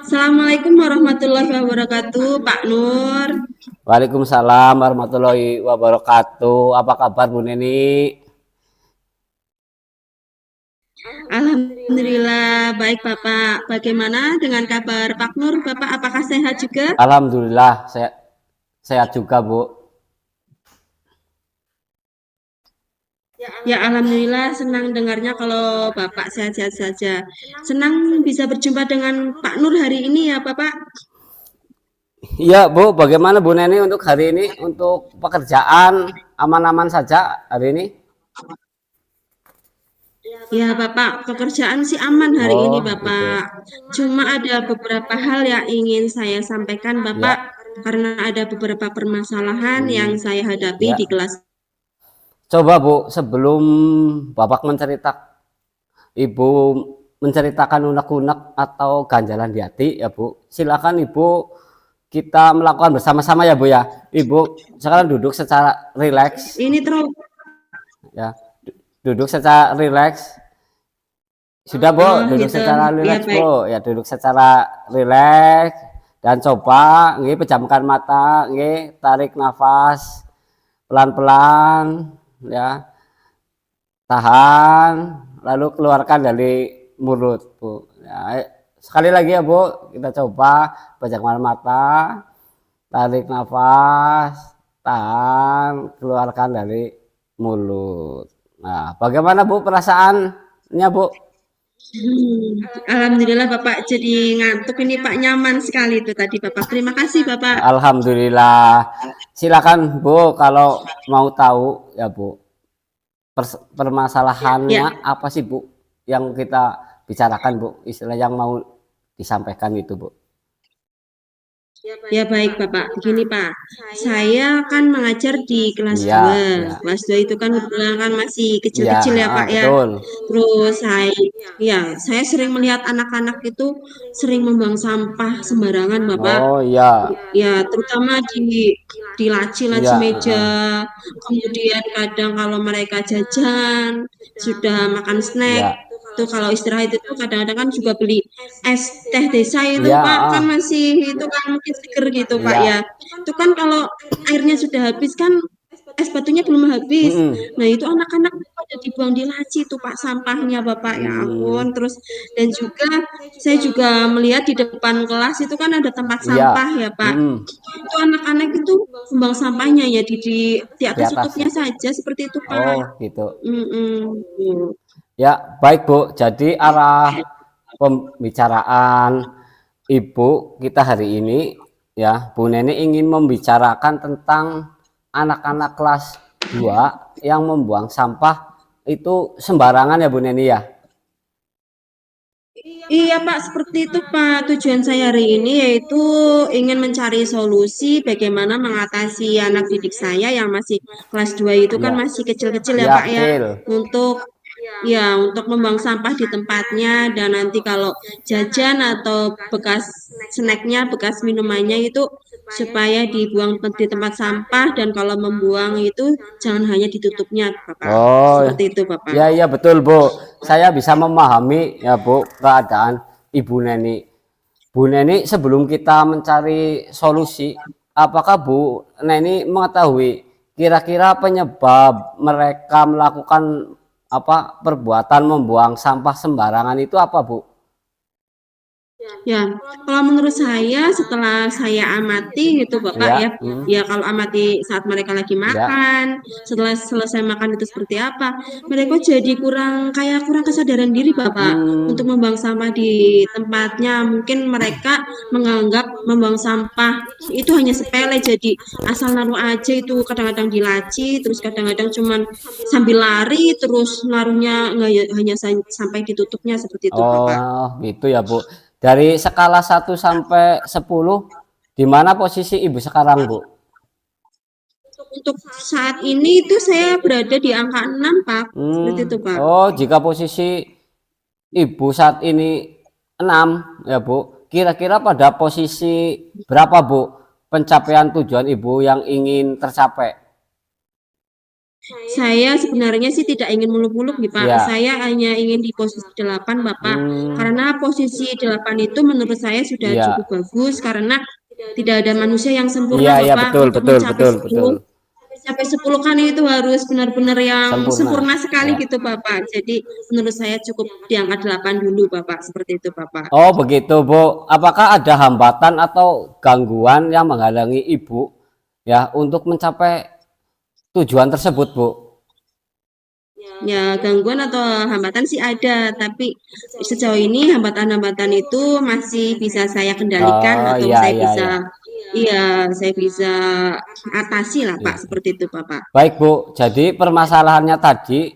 Speaker 1: Assalamualaikum warahmatullahi wabarakatuh, Pak Nur.
Speaker 2: Waalaikumsalam warahmatullahi wabarakatuh. Apa kabar Bu Neni?
Speaker 1: Alhamdulillah baik Bapak. Bagaimana dengan kabar Pak Nur? Bapak apakah sehat juga?
Speaker 2: Alhamdulillah sehat juga Bu.
Speaker 1: Ya alhamdulillah, senang dengarnya kalau Bapak sehat-sehat saja. Senang bisa berjumpa dengan Pak Nur hari ini ya Bapak.
Speaker 2: Iya Bu, bagaimana Bu Neni untuk hari ini? Untuk pekerjaan aman-aman saja hari ini?
Speaker 1: Ya, Bapak, pekerjaan sih aman hari ini,
Speaker 2: Oh, gitu.
Speaker 1: Bapak. Cuma ada beberapa hal yang ingin saya sampaikan, Bapak,
Speaker 2: Ya.
Speaker 1: karena ada beberapa permasalahan yang
Speaker 2: Hmm,
Speaker 1: saya hadapi di
Speaker 2: ya.
Speaker 1: kelas.
Speaker 2: Coba Bu, sebelum Bapak menceritakan, Ibu menceritakan unek-unek atau ganjalan di hati ya Bu, silakan Ibu kita melakukan bersama-sama ya Bu ya. Ibu sekarang duduk secara rileks
Speaker 1: Ini terlalu.
Speaker 2: ya, duduk secara rileks. Sudah Bu,
Speaker 1: Oh,
Speaker 2: duduk
Speaker 1: gitu.
Speaker 2: secara
Speaker 1: Ya,
Speaker 2: rileks
Speaker 1: baik.
Speaker 2: Bu, ya duduk secara rileks dan coba nggih pejamkan mata, nggih tarik nafas pelan-pelan ya. Tahan, lalu keluarkan dari mulut, Bu. Ya, sekali lagi ya, Bu. Kita coba pejamkan mata, tarik nafas, tahan, keluarkan dari mulut. Nah, bagaimana Bu perasaannya, Bu?
Speaker 1: Alhamdulillah Bapak jadi ngantuk ini Pak, nyaman sekali itu tadi Bapak. Terima kasih Bapak.
Speaker 2: Alhamdulillah. Silakan, Bu, kalau mau tahu ya, Bu.
Speaker 1: Ya,
Speaker 2: Permasalahannya apa sih Bu yang kita bicarakan Bu, istilah yang mau disampaikan itu Bu?
Speaker 1: ya baik Bapak. Begini Pak, saya kan mengajar di kelas
Speaker 2: Iya,
Speaker 1: 2.
Speaker 2: iya,
Speaker 1: Kelas 2 itu kan kebetulan kan masih
Speaker 2: iya,
Speaker 1: kecil-kecil ya Pak ya.
Speaker 2: betul.
Speaker 1: Terus saya sering melihat anak-anak itu sering membuang sampah sembarangan Bapak.
Speaker 2: Oh iya,
Speaker 1: Ya, terutama di laci-laci
Speaker 2: iya,
Speaker 1: meja. Kemudian kadang kalau mereka jajan, sudah makan snack,
Speaker 2: iya,
Speaker 1: itu kalau istirahat itu kadang-kadang kan juga beli es teh desa itu
Speaker 2: iya,
Speaker 1: Pak, kan masih itu kan mungkin seger gitu Pak
Speaker 2: iya,
Speaker 1: ya. Itu kan kalau airnya sudah habis kan es batunya belum habis.
Speaker 2: mm-mm.
Speaker 1: Nah, itu anak-anak pada dibuang di laci itu Pak sampahnya Bapak, ya ampun.
Speaker 2: Hmm,
Speaker 1: Terus dan juga saya juga melihat di depan kelas itu kan ada tempat
Speaker 2: iya,
Speaker 1: sampah ya Pak.
Speaker 2: mm-mm.
Speaker 1: Itu anak-anak itu membuang sampahnya ya di
Speaker 2: Di
Speaker 1: atas
Speaker 2: atas
Speaker 1: tutupnya
Speaker 2: ya.
Speaker 1: saja seperti itu Pak.
Speaker 2: Oh gitu.
Speaker 1: Mm-mm.
Speaker 2: Ya baik Bu, jadi arah pembicaraan Ibu kita hari ini ya, Bu Neni ingin membicarakan tentang anak-anak kelas 2 yang membuang sampah itu sembarangan ya Bu Neni ya.
Speaker 1: Iya Pak, seperti itu Pak. Tujuan saya hari ini yaitu ingin mencari solusi bagaimana mengatasi anak didik saya yang masih kelas 2 itu kan
Speaker 2: Ya,
Speaker 1: masih kecil-kecil ya
Speaker 2: ya
Speaker 1: Pak ya.
Speaker 2: kecil.
Speaker 1: Untuk untuk membuang sampah di tempatnya dan nanti kalau jajan atau bekas snacknya, bekas minumannya itu supaya dibuang di tempat sampah dan kalau membuang itu jangan hanya ditutupnya Bapak.
Speaker 2: Oh
Speaker 1: Seperti itu Bapak.
Speaker 2: ya iya betul Bu. Saya bisa memahami ya Bu keadaan Ibu Neni. Bu Neni sebelum kita mencari solusi, apakah Bu Neni mengetahui kira-kira penyebab mereka melakukan apa perbuatan membuang sampah sembarangan itu apa Bu?
Speaker 1: Ya, kalau menurut saya setelah saya amati gitu Bapak
Speaker 2: Ya,
Speaker 1: ya, ya kalau amati saat mereka lagi
Speaker 2: ya,
Speaker 1: makan, setelah selesai makan itu seperti apa, mereka jadi kurang kesadaran diri Bapak untuk
Speaker 2: hmm,
Speaker 1: membuang sampah di tempatnya. Mungkin mereka menganggap membuang sampah itu hanya sepele, jadi asal naruh aja itu kadang-kadang di laci, terus kadang-kadang cuman sambil lari, terus naruhnya nggak hanya sampai ditutupnya seperti itu Bapak.
Speaker 2: oh gitu ya Bu. Dari skala 1 sampai 10, di mana posisi Ibu sekarang Bu?
Speaker 1: Untuk saat ini itu saya berada di angka 6 Pak, seperti itu Pak.
Speaker 2: Oh jika posisi Ibu saat ini 6 ya Bu, kira-kira pada posisi berapa Bu pencapaian tujuan Ibu yang ingin tercapai?
Speaker 1: Saya sebenarnya sih tidak ingin muluk-muluk nih Pak,
Speaker 2: Ya,
Speaker 1: saya hanya ingin di posisi 8 Bapak,
Speaker 2: hmm,
Speaker 1: karena posisi 8 itu menurut saya sudah cukup
Speaker 2: ya,
Speaker 1: bagus, karena tidak ada manusia yang sempurna
Speaker 2: iya, iya
Speaker 1: Bapak,
Speaker 2: betul,
Speaker 1: untuk
Speaker 2: betul,
Speaker 1: mencapai
Speaker 2: betul, betul,
Speaker 1: 10 sampai 10 kan itu harus benar-benar yang
Speaker 2: sempurna.
Speaker 1: sempurna sekali
Speaker 2: Ya.
Speaker 1: gitu Bapak. Jadi menurut saya cukup di angka 8 dulu Bapak, seperti itu Bapak.
Speaker 2: Oh begitu Bu, apakah ada hambatan atau gangguan yang menghalangi Ibu ya untuk mencapai tujuan tersebut Bu?
Speaker 1: Ya, gangguan atau hambatan sih ada, tapi sejauh ini hambatan-hambatan itu masih bisa saya kendalikan
Speaker 2: Oh
Speaker 1: atau
Speaker 2: iya, iya, iya.
Speaker 1: saya bisa atasi lah Pak,
Speaker 2: Ya.
Speaker 1: seperti itu Bapak.
Speaker 2: Baik Bu, jadi permasalahannya tadi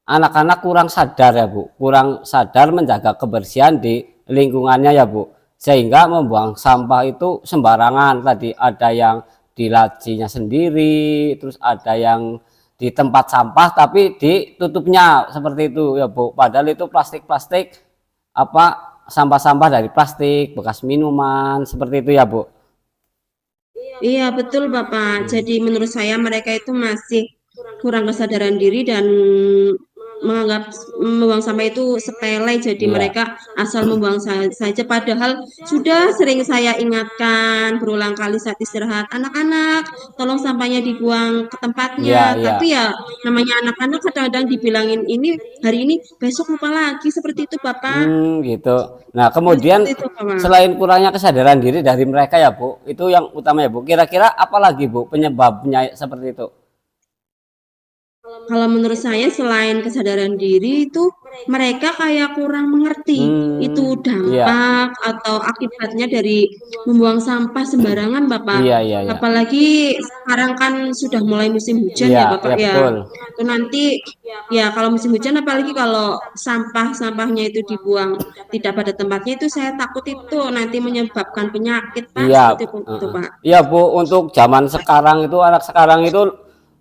Speaker 2: anak-anak kurang sadar ya Bu, kurang sadar menjaga kebersihan di lingkungannya ya Bu, sehingga membuang sampah itu sembarangan. Tadi ada yang di lacinya sendiri, terus ada yang di tempat sampah tapi ditutupnya seperti itu ya Bu, padahal itu plastik-plastik, apa, sampah-sampah dari plastik bekas minuman seperti itu ya Bu.
Speaker 1: Iya, betul Bapak. Jadi menurut saya mereka itu masih kurang kesadaran diri dan menganggap membuang sampah itu sepele. Jadi
Speaker 2: Iya,
Speaker 1: mereka asal membuang saja. Padahal sudah sering saya ingatkan berulang kali saat istirahat, anak-anak, tolong sampahnya dibuang ke tempatnya.
Speaker 2: iya, iya.
Speaker 1: Tapi ya namanya anak-anak kadang-kadang dibilangin ini hari ini, besok lupa lagi seperti itu Bapak.
Speaker 2: Gitu. Nah,
Speaker 1: Ya,
Speaker 2: kemudian
Speaker 1: seperti itu Bapak.
Speaker 2: selain kurangnya kesadaran diri dari mereka ya Bu, itu yang utama ya Bu. Kira-kira apa lagi Bu penyebabnya seperti itu?
Speaker 1: Kalau menurut saya selain kesadaran diri itu mereka kayak kurang mengerti itu
Speaker 2: Iya,
Speaker 1: dampak atau akibatnya dari membuang sampah sembarangan Bapak.
Speaker 2: iya, iya, iya.
Speaker 1: Apalagi sekarang kan sudah mulai musim hujan
Speaker 2: Iya,
Speaker 1: ya
Speaker 2: iya
Speaker 1: Bapak ya.
Speaker 2: betul.
Speaker 1: Itu nanti ya kalau musim hujan apalagi kalau sampah-sampahnya itu dibuang tidak pada tempatnya itu saya takut itu nanti menyebabkan penyakit Pak
Speaker 2: Iya,
Speaker 1: seperti itu
Speaker 2: heeh.
Speaker 1: Pak.
Speaker 2: Iya Bu, untuk zaman sekarang itu anak sekarang itu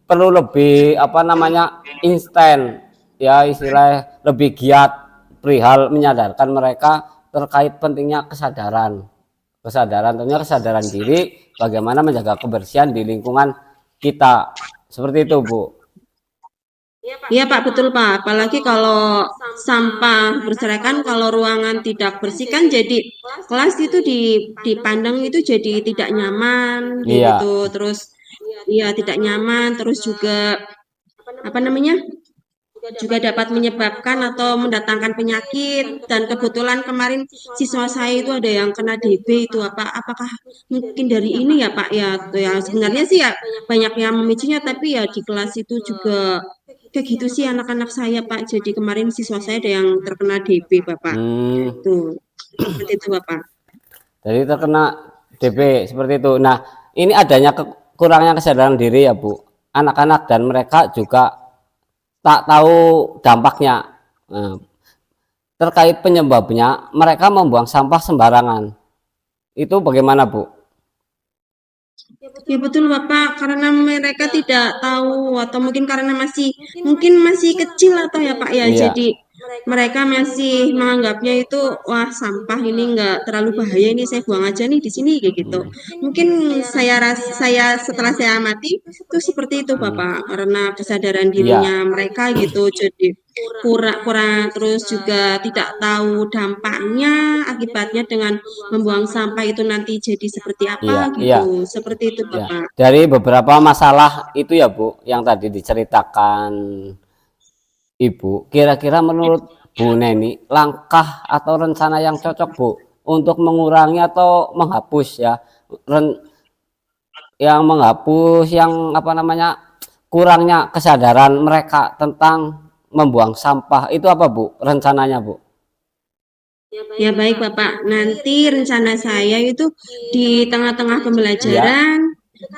Speaker 2: perlu lebih apa namanya instan ya, istilah lebih giat perihal menyadarkan mereka terkait pentingnya kesadaran, kesadaran tentunya kesadaran diri bagaimana menjaga kebersihan di lingkungan kita seperti itu Bu.
Speaker 1: Iya Pak, betul Pak. Apalagi kalau sampah berserakan, kalau ruangan tidak bersih kan jadi kelas itu dipandang itu jadi tidak nyaman
Speaker 2: Iya,
Speaker 1: gitu. Terus ya tidak nyaman, terus juga apa namanya? Juga dapat menyebabkan atau mendatangkan penyakit dan kebetulan kemarin siswa saya itu ada yang kena DB itu apakah mungkin dari ini ya Pak ya tuh ya sebenarnya sih ya banyak yang memicunya tapi ya di kelas itu juga kayak gitu sih anak-anak saya Pak jadi kemarin siswa saya ada yang terkena DB Bapak
Speaker 2: hmm,
Speaker 1: tuh seperti itu Bapak.
Speaker 2: jadi terkena DB seperti itu. Nah, ini adanya kurangnya kesadaran diri ya Bu. Anak-anak dan mereka juga tak tahu dampaknya. Nah, terkait penyebabnya, mereka membuang sampah sembarangan. Itu bagaimana, Bu?
Speaker 1: Ya betul Bapak, karena mereka tidak tahu atau mungkin masih kecil atau ya Pak ya.
Speaker 2: Iya.
Speaker 1: Jadi mereka masih menganggapnya itu wah sampah ini enggak terlalu bahaya ini saya buang aja nih di sini kayak gitu.
Speaker 2: Hmm.
Speaker 1: Mungkin saya setelah saya amati itu seperti itu
Speaker 2: Hmm.
Speaker 1: Bapak, karena kesadaran
Speaker 2: Iya.
Speaker 1: dirinya mereka gitu. Jadi kurang kurang terus juga tidak tahu dampaknya akibatnya dengan membuang sampah itu nanti jadi seperti apa
Speaker 2: Iya. Iya.
Speaker 1: gitu. Seperti itu
Speaker 2: Ya.
Speaker 1: Bapak.
Speaker 2: Dari beberapa masalah itu ya, Bu, yang tadi diceritakan Ibu, kira-kira menurut Bu Neni, langkah atau rencana yang cocok, Bu, untuk mengurangi atau menghapus ya, ren- yang menghapus yang apa namanya kurangnya kesadaran mereka tentang membuang sampah itu apa Bu rencananya Bu?
Speaker 1: Ya baik Bapak, nanti rencana saya itu di tengah-tengah
Speaker 2: Iya,
Speaker 1: pembelajaran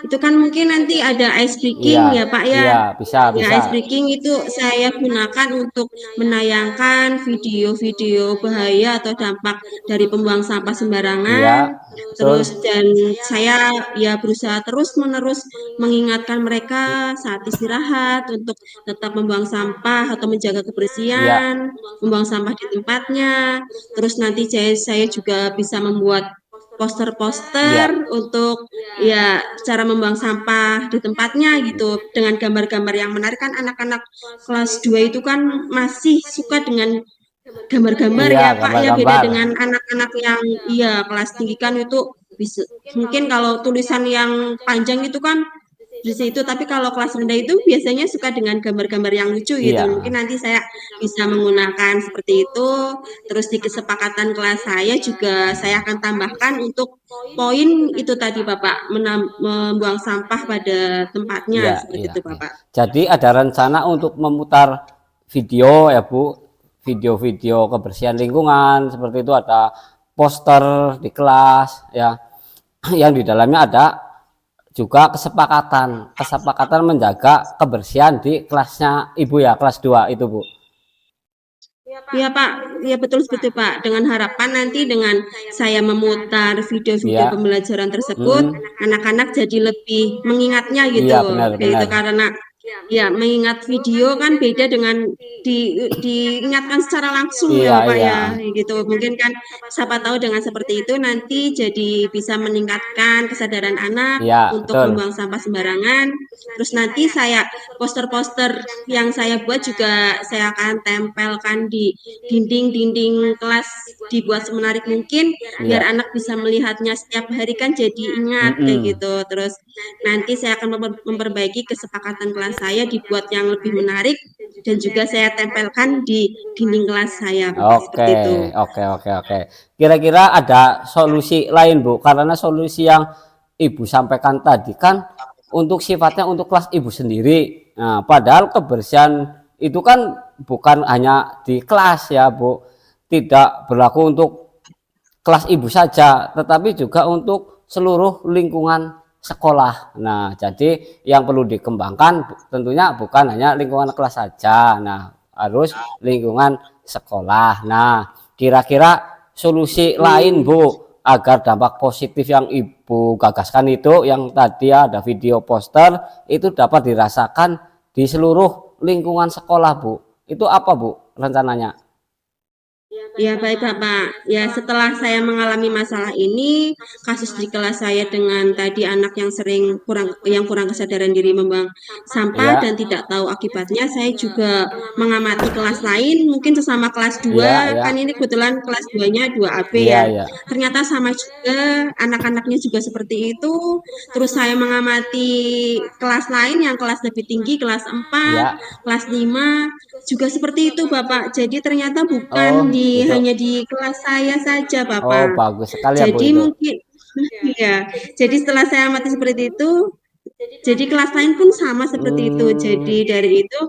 Speaker 1: itu kan mungkin nanti ada ice breaking
Speaker 2: iya,
Speaker 1: ya Pak ya.
Speaker 2: iya, bisa,
Speaker 1: Ya
Speaker 2: bisa.
Speaker 1: ice breaking itu saya gunakan untuk menayangkan video-video bahaya atau dampak dari pembuang sampah
Speaker 2: Iya,
Speaker 1: sembarangan.
Speaker 2: betul.
Speaker 1: Terus dan saya ya berusaha terus-menerus mengingatkan mereka saat istirahat untuk tetap membuang sampah atau menjaga
Speaker 2: Iya,
Speaker 1: kebersihan, membuang sampah di tempatnya. Terus nanti saya juga bisa membuat poster-poster
Speaker 2: iya,
Speaker 1: untuk ya cara membuang sampah di tempatnya gitu dengan gambar-gambar yang menarik kan anak-anak kelas 2 itu kan masih suka dengan gambar-gambar
Speaker 2: iya,
Speaker 1: ya Pak ya beda
Speaker 2: gambar-gambar.
Speaker 1: dengan anak-anak yang iya kelas tinggi kan itu bisa mungkin kalau tulisan yang panjang itu kan di situ tapi kalau kelas rendah itu biasanya suka dengan gambar-gambar yang lucu gitu
Speaker 2: Iya,
Speaker 1: mungkin nanti saya bisa menggunakan seperti itu terus di kesepakatan kelas saya juga saya akan tambahkan untuk poin itu tadi Bapak membuang sampah pada tempatnya
Speaker 2: iya,
Speaker 1: seperti
Speaker 2: iya,
Speaker 1: itu
Speaker 2: iya.
Speaker 1: Bapak.
Speaker 2: Jadi ada rencana untuk memutar video ya Bu, video-video kebersihan lingkungan seperti itu, ada poster di kelas ya, yang di dalamnya ada juga kesepakatan menjaga kebersihan di kelasnya Ibu ya, kelas 2 itu Bu.
Speaker 1: Iya Pak, iya betul betul Pak. Dengan harapan nanti dengan saya memutar video-video
Speaker 2: Iya.
Speaker 1: pembelajaran tersebut, anak-anak jadi lebih mengingatnya
Speaker 2: Iya,
Speaker 1: gitu. Kayak
Speaker 2: benar-benar.
Speaker 1: itu karena ya mengingat video kan beda dengan diingatkan secara langsung ya
Speaker 2: Iya,
Speaker 1: Bapak
Speaker 2: iya.
Speaker 1: ya, gitu. Mungkin kan siapa tahu dengan seperti itu nanti jadi bisa meningkatkan kesadaran anak
Speaker 2: Iya,
Speaker 1: untuk
Speaker 2: betul.
Speaker 1: membuang sampah sembarangan. Terus nanti saya poster-poster yang saya buat juga saya akan tempelkan di dinding-dinding kelas, dibuat semenarik mungkin biar
Speaker 2: Iya.
Speaker 1: anak bisa melihatnya setiap hari kan jadi ingat kayak
Speaker 2: Mm-mm.
Speaker 1: gitu. Terus nanti saya akan memperbaiki kesepakatan kelas saya dibuat yang lebih menarik dan juga saya tempelkan di dinding kelas saya Bapak seperti
Speaker 2: Oke,
Speaker 1: itu.
Speaker 2: oke. Kira-kira ada solusi lain, Bu? Karena solusi yang Ibu sampaikan tadi kan untuk sifatnya untuk kelas Ibu sendiri. Nah, padahal kebersihan itu kan bukan hanya di kelas ya, Bu. Tidak berlaku untuk kelas Ibu saja, tetapi juga untuk seluruh lingkungan sekolah. Nah, jadi yang perlu dikembangkan tentunya bukan hanya lingkungan kelas saja. Nah, harus lingkungan sekolah. Nah, kira-kira solusi lain, Bu, agar dampak positif yang Ibu gagaskan itu, yang tadi ada video poster, itu dapat dirasakan di seluruh lingkungan sekolah, Bu. Itu apa, Bu, rencananya?
Speaker 1: Ya baik Bapak, ya setelah saya mengalami masalah ini, kasus di kelas saya dengan tadi anak yang kurang kesadaran diri membuang sampah
Speaker 2: Iya,
Speaker 1: dan tidak tahu akibatnya, saya juga mengamati kelas lain, mungkin sesama kelas
Speaker 2: iya,
Speaker 1: 2
Speaker 2: iya,
Speaker 1: kan ini kebetulan kelas 2-nya 2 AB
Speaker 2: iya,
Speaker 1: ya.
Speaker 2: iya.
Speaker 1: Ternyata sama juga, anak-anaknya juga seperti itu. Terus saya mengamati kelas lain yang kelas lebih tinggi, kelas 4,
Speaker 2: Iya.
Speaker 1: kelas 5 juga seperti itu Bapak. Jadi ternyata
Speaker 2: Oh,
Speaker 1: bukan
Speaker 2: gitu.
Speaker 1: hanya di kelas saya saja
Speaker 2: Oh,
Speaker 1: Bapak.
Speaker 2: bagus sekali ya, Bu,
Speaker 1: Jadi
Speaker 2: itu.
Speaker 1: mungkin ya. Jadi setelah saya amati seperti itu, jadi kelas lain pun sama seperti itu.
Speaker 2: Hmm,
Speaker 1: Jadi dari itu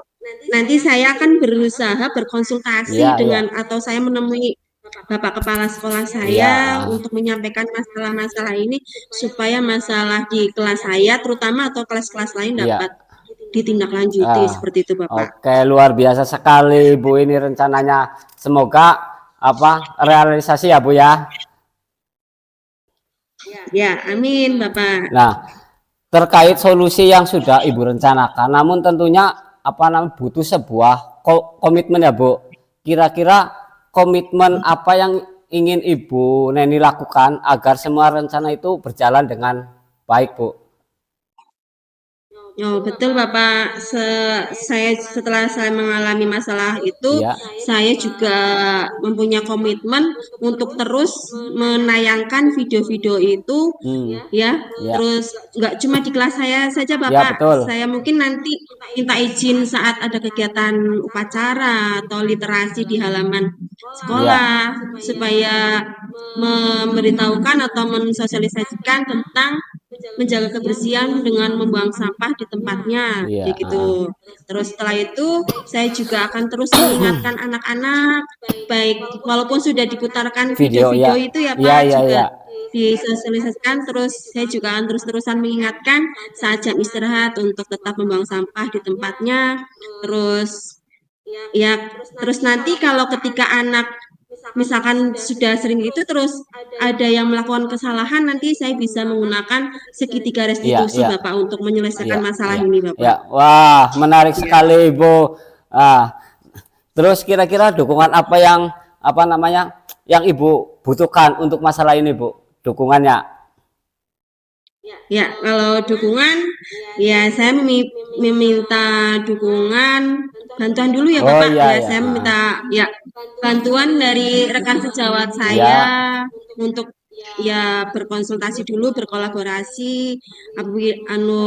Speaker 1: nanti saya akan berusaha
Speaker 2: iya,
Speaker 1: berkonsultasi
Speaker 2: iya.
Speaker 1: dengan atau saya menemui Bapak Kepala Sekolah
Speaker 2: Iya,
Speaker 1: saya untuk menyampaikan masalah-masalah ini supaya masalah di kelas saya terutama atau kelas-kelas lain
Speaker 2: iya.
Speaker 1: dapat ditindaklanjuti seperti itu Bapak.
Speaker 2: Oke, luar biasa sekali, Bu, ini rencananya. Semoga apa realisasi ya, Bu ya.
Speaker 1: Ya, amin Bapak.
Speaker 2: Nah, terkait solusi yang sudah Ibu rencanakan, namun tentunya apa namanya butuh sebuah komitmen ya, Bu. Kira-kira komitmen apa yang ingin Ibu Neni lakukan agar semua rencana itu berjalan dengan baik, Bu?
Speaker 1: Oh, betul Bapak. Saya setelah saya mengalami masalah itu,
Speaker 2: Iya.
Speaker 1: saya juga mempunyai komitmen untuk terus menayangkan video-video itu
Speaker 2: Hmm.
Speaker 1: ya.
Speaker 2: Iya.
Speaker 1: Terus nggak cuma di kelas saya saja
Speaker 2: Iya,
Speaker 1: Bapak.
Speaker 2: betul.
Speaker 1: Saya mungkin nanti minta izin saat ada kegiatan upacara atau literasi di halaman
Speaker 2: Iya.
Speaker 1: sekolah supaya memberitahukan atau mensosialisasikan tentang menjaga kebersihan dengan membuang sampah di tempatnya,
Speaker 2: Iya,
Speaker 1: kayak gitu. Terus setelah itu saya juga akan terus mengingatkan anak-anak, baik walaupun sudah diputarkan
Speaker 2: video ya.
Speaker 1: video-video itu ya
Speaker 2: Iya,
Speaker 1: Pak,
Speaker 2: iya,
Speaker 1: juga
Speaker 2: iya.
Speaker 1: disosialisasikan. Terus saya juga akan terus-terusan mengingatkan saat jam istirahat untuk tetap membuang sampah di tempatnya. Terus ya, terus nanti kalau ketika anak misalkan sudah sering itu terus ada yang melakukan kesalahan, nanti saya bisa menggunakan segitiga
Speaker 2: Iya,
Speaker 1: restitusi
Speaker 2: iya.
Speaker 1: Bapak untuk menyelesaikan
Speaker 2: Iya,
Speaker 1: masalah
Speaker 2: iya.
Speaker 1: ini
Speaker 2: Ya,
Speaker 1: Bapak.
Speaker 2: wah, menarik
Speaker 1: Ya.
Speaker 2: sekali, Bu. Ah, terus kira-kira dukungan apa yang apa namanya yang Ibu butuhkan untuk masalah ini, Bu? Dukungannya.
Speaker 1: Ya, kalau dukungan, ya saya meminta dukungan bantuan dulu ya
Speaker 2: Oh,
Speaker 1: Bapak.
Speaker 2: iya,
Speaker 1: Ya,
Speaker 2: ya.
Speaker 1: saya meminta ya bantuan dari rekan sejawat
Speaker 2: Iya,
Speaker 1: saya untuk ya berkonsultasi dulu, berkolaborasi.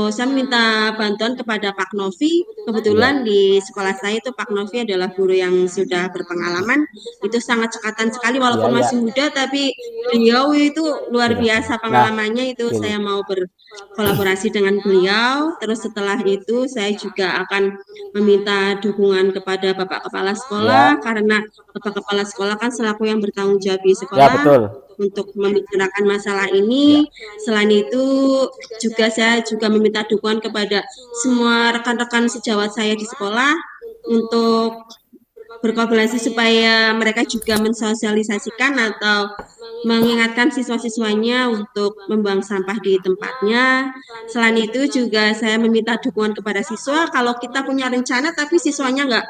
Speaker 1: Saya minta bantuan kepada Pak Novi.
Speaker 2: iya.
Speaker 1: Kebetulan di sekolah saya itu Pak Novi adalah guru yang sudah berpengalaman. Itu sangat cekatan sekali
Speaker 2: Iya,
Speaker 1: walaupun
Speaker 2: iya.
Speaker 1: masih muda, tapi beliau itu luar
Speaker 2: Sudah
Speaker 1: biasa
Speaker 2: pernah. Nah,
Speaker 1: pengalamannya. Itu
Speaker 2: gini.
Speaker 1: saya mau berkolaborasi dengan beliau. Terus setelah itu saya juga akan meminta dukungan kepada Bapak Kepala Sekolah
Speaker 2: Iya.
Speaker 1: karena Bapak Kepala Sekolah kan selaku yang bertanggung jawab di
Speaker 2: Ya,
Speaker 1: sekolah
Speaker 2: betul.
Speaker 1: untuk membicarakan masalah
Speaker 2: Ya.
Speaker 1: ini. Selain itu juga saya juga meminta dukungan kepada semua rekan-rekan sejawat saya di sekolah untuk berkolaborasi supaya mereka juga mensosialisasikan atau mengingatkan siswa-siswanya untuk membuang sampah di tempatnya. Selain itu juga saya meminta dukungan kepada siswa kalau kita punya rencana tapi siswanya nggak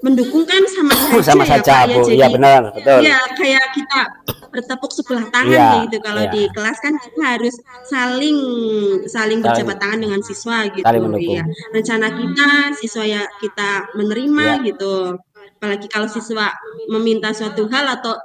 Speaker 1: mendukung kan sama saja
Speaker 2: Sama
Speaker 1: ya
Speaker 2: saja
Speaker 1: Pak ya.
Speaker 2: Bu, iya
Speaker 1: Jadi
Speaker 2: benar, betul.
Speaker 1: ya kayak kita bertepuk sebelah tangan
Speaker 2: Iya,
Speaker 1: kayak gitu. Kalau
Speaker 2: iya,
Speaker 1: di kelas kan kita harus saling saling
Speaker 2: saling
Speaker 1: berjabat tangan dengan siswa
Speaker 2: saling
Speaker 1: gitu.
Speaker 2: mendukung.
Speaker 1: Iya. Rencana kita siswa ya kita menerima
Speaker 2: Iya,
Speaker 1: gitu. Apalagi kalau siswa meminta suatu hal atau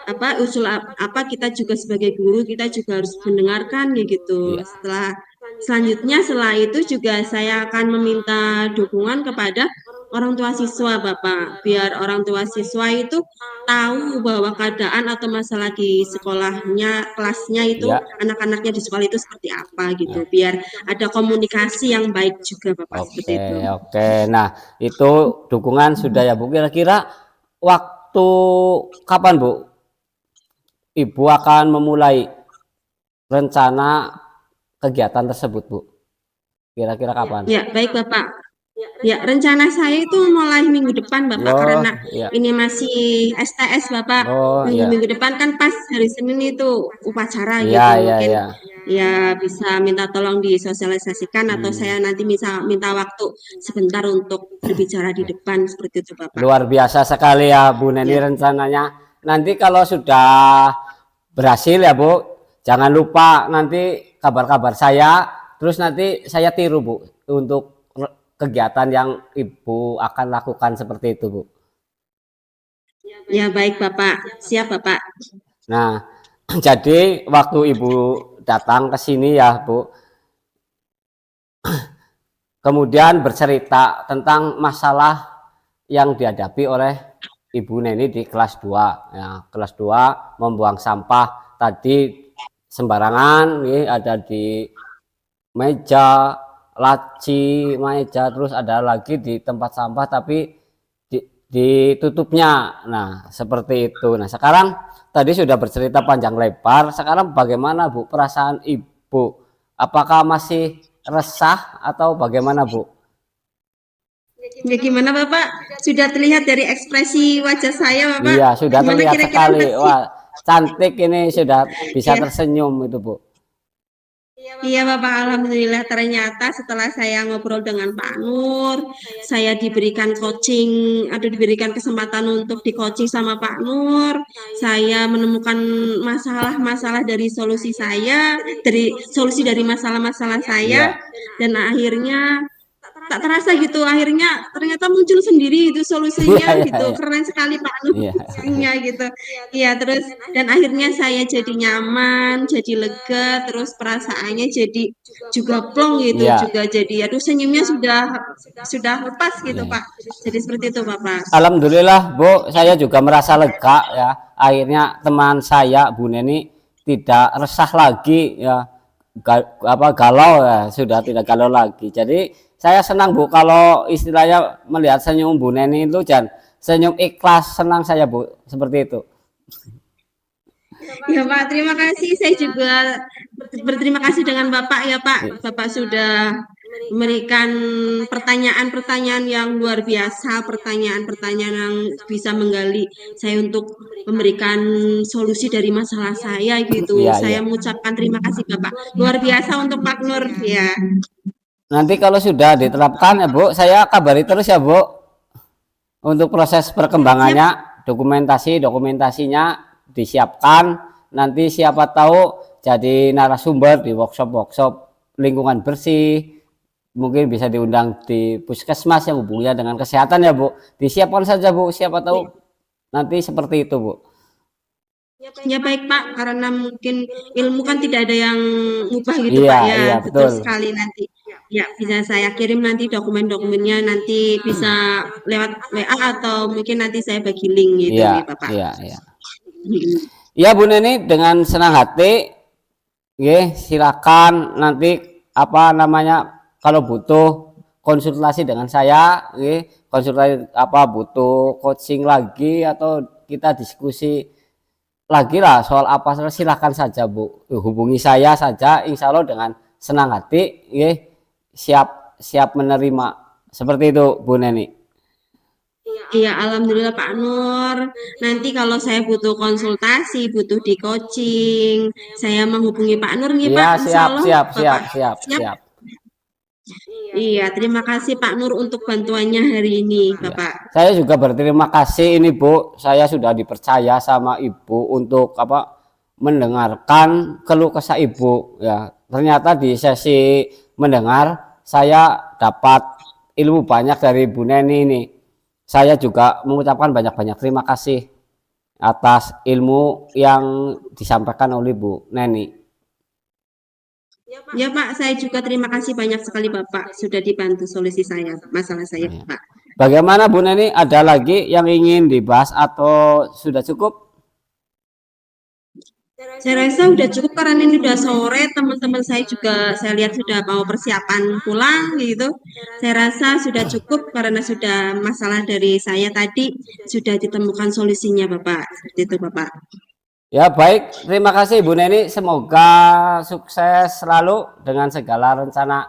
Speaker 1: apa usul apa kita juga sebagai guru kita juga harus mendengarkan kayak gitu.
Speaker 2: iya.
Speaker 1: Selanjutnya setelah itu juga saya akan meminta dukungan kepada orang tua siswa Bapak, biar orang tua siswa itu tahu bahwa keadaan atau masalah di sekolahnya, kelasnya itu
Speaker 2: Iya.
Speaker 1: anak-anaknya di sekolah itu seperti apa gitu, biar ada komunikasi yang baik juga Bapak seperti
Speaker 2: Oke,
Speaker 1: itu.
Speaker 2: oke. Nah, itu dukungan sudah ya Bu. Kira-kira waktu kapan Bu Ibu akan memulai rencana kegiatan tersebut Bu? Kira-kira kapan?
Speaker 1: Ya, baik Bapak. Ya, rencana saya itu mulai minggu depan, Bapak,
Speaker 2: Oh,
Speaker 1: karena
Speaker 2: iya.
Speaker 1: ini masih STS, Bapak.
Speaker 2: Oh, iya.
Speaker 1: Minggu-minggu depan kan pas hari Senin itu upacara
Speaker 2: Iya,
Speaker 1: gitu.
Speaker 2: iya,
Speaker 1: Mungkin
Speaker 2: iya.
Speaker 1: ya bisa minta tolong disosialisasikan atau
Speaker 2: Hmm.
Speaker 1: saya nanti bisa minta waktu sebentar untuk berbicara di depan seperti itu, Bapak.
Speaker 2: Luar biasa sekali ya Bu Neni
Speaker 1: Ya,
Speaker 2: rencananya. Nanti kalau sudah berhasil ya Bu, jangan lupa nanti kabar-kabar saya. Terus nanti saya tiru Bu untuk kegiatan yang Ibu akan lakukan seperti itu Bu.
Speaker 1: ya baik, Bapak. Siap, Bapak.
Speaker 2: Nah, jadi waktu Ibu datang ke sini ya Bu, kemudian bercerita tentang masalah yang dihadapi oleh Ibu Neni di kelas 2. Ya, kelas 2 membuang sampah tadi sembarangan, ya, ada di meja, laci, meja, terus ada lagi di tempat sampah tapi ditutupnya. Nah, seperti itu. Nah, sekarang tadi sudah bercerita panjang lebar. Sekarang bagaimana Bu perasaan Ibu? Apakah masih resah atau bagaimana Bu?
Speaker 1: Ya gimana, Bapak? Sudah terlihat dari ekspresi wajah saya, Bapak?
Speaker 2: Iya, sudah
Speaker 1: Gimana
Speaker 2: terlihat
Speaker 1: kira-kira
Speaker 2: sekali.
Speaker 1: masih?
Speaker 2: Wah, cantik ini sudah bisa
Speaker 1: Ya.
Speaker 2: tersenyum itu, Bu.
Speaker 1: Iya Bapak, Alhamdulillah ternyata setelah saya ngobrol dengan Pak Nur, saya diberikan coaching, diberikan kesempatan untuk di coaching sama Pak Nur, saya menemukan masalah-masalah dari solusi saya, dari solusi dari masalah-masalah saya,
Speaker 2: Iya.
Speaker 1: dan akhirnya tak terasa gitu, akhirnya ternyata muncul sendiri itu
Speaker 2: Iya,
Speaker 1: solusinya
Speaker 2: iya,
Speaker 1: gitu,
Speaker 2: iya.
Speaker 1: keren sekali Pak Nur
Speaker 2: Iya.
Speaker 1: solusinya gitu. Iya, terus dan akhirnya saya jadi nyaman, jadi lega, terus perasaannya jadi juga plong gitu,
Speaker 2: Iya.
Speaker 1: juga jadi aduh senyumnya sudah lepas gitu
Speaker 2: Iya.
Speaker 1: Pak. Jadi seperti itu Bapak.
Speaker 2: Alhamdulillah, Bu, saya juga merasa lega ya. Akhirnya teman saya, Bu Neni, tidak resah lagi ya. Galau ya, sudah tidak galau lagi. Jadi saya senang Bu kalau istilahnya melihat senyum Bu Neni itu dan senyum ikhlas, senang saya Bu, seperti itu.
Speaker 1: Ya Pak, terima kasih. Saya juga berterima kasih dengan Bapak ya Pak. Bapak sudah memberikan pertanyaan-pertanyaan yang luar biasa, pertanyaan-pertanyaan yang bisa menggali saya untuk memberikan solusi dari masalah saya gitu.
Speaker 2: Iya, iya.
Speaker 1: Saya mengucapkan terima kasih Bapak. Luar biasa untuk Pak Nur ya.
Speaker 2: Nanti kalau sudah diterapkan ya Bu, saya kabari terus ya Bu. Untuk proses
Speaker 1: Siap.
Speaker 2: perkembangannya, dokumentasinya disiapkan. Nanti siapa tahu jadi narasumber di workshop lingkungan bersih. Mungkin bisa diundang di puskesmas yang hubungannya dengan kesehatan ya Bu. Disiapkan saja Bu, siapa tahu nanti seperti itu Bu.
Speaker 1: Ya baik Pak, karena mungkin ilmu kan tidak ada yang mubah gitu
Speaker 2: Iya,
Speaker 1: Pak ya.
Speaker 2: iya
Speaker 1: Betul
Speaker 2: betul.
Speaker 1: sekali nanti. Ya, bisa saya kirim nanti dokumen-dokumennya nanti bisa lewat WA atau mungkin nanti saya bagi link gitu
Speaker 2: Iya,
Speaker 1: nih Bapak.
Speaker 2: iya, iya. Iya Bu Neni, dengan senang hati, silakan nanti apa namanya kalau butuh konsultasi dengan saya, konsultasi apa butuh coaching lagi atau kita diskusi lagi lah soal apa silakan saja Bu, hubungi saya saja, insya Allah dengan senang hati, siap menerima seperti itu Bu Neni.
Speaker 1: Iya, alhamdulillah Pak Nur. Nanti kalau saya butuh konsultasi, butuh di coaching, saya menghubungi Pak Nur nih
Speaker 2: Iya,
Speaker 1: Pak. Insya
Speaker 2: siap,
Speaker 1: Allah
Speaker 2: siap, siap,
Speaker 1: Bapak
Speaker 2: siap,
Speaker 1: siap.
Speaker 2: siap.
Speaker 1: Iya, terima kasih Pak Nur untuk bantuannya hari ini,
Speaker 2: Ya.
Speaker 1: Bapak.
Speaker 2: Saya juga berterima kasih ini Bu, saya sudah dipercaya sama Ibu untuk mendengarkan keluh kesah Ibu ya. Ternyata di sesi mendengar saya dapat ilmu banyak dari Bu Neni ini. Saya juga mengucapkan banyak-banyak terima kasih atas ilmu yang disampaikan oleh Bu Neni.
Speaker 1: Ya Pak, saya juga terima kasih banyak sekali Bapak sudah dibantu solusi saya, masalah saya
Speaker 2: Ya.
Speaker 1: Pak.
Speaker 2: Bagaimana Bu Neni? Ada lagi yang ingin dibahas atau sudah cukup?
Speaker 1: Saya rasa udah cukup karena ini udah sore, teman-teman saya juga saya lihat sudah mau persiapan pulang gitu. Saya rasa sudah cukup karena sudah masalah dari saya tadi sudah ditemukan solusinya Bapak. Seperti itu Bapak.
Speaker 2: Ya baik, terima kasih Bu Neni. Semoga sukses selalu dengan segala rencana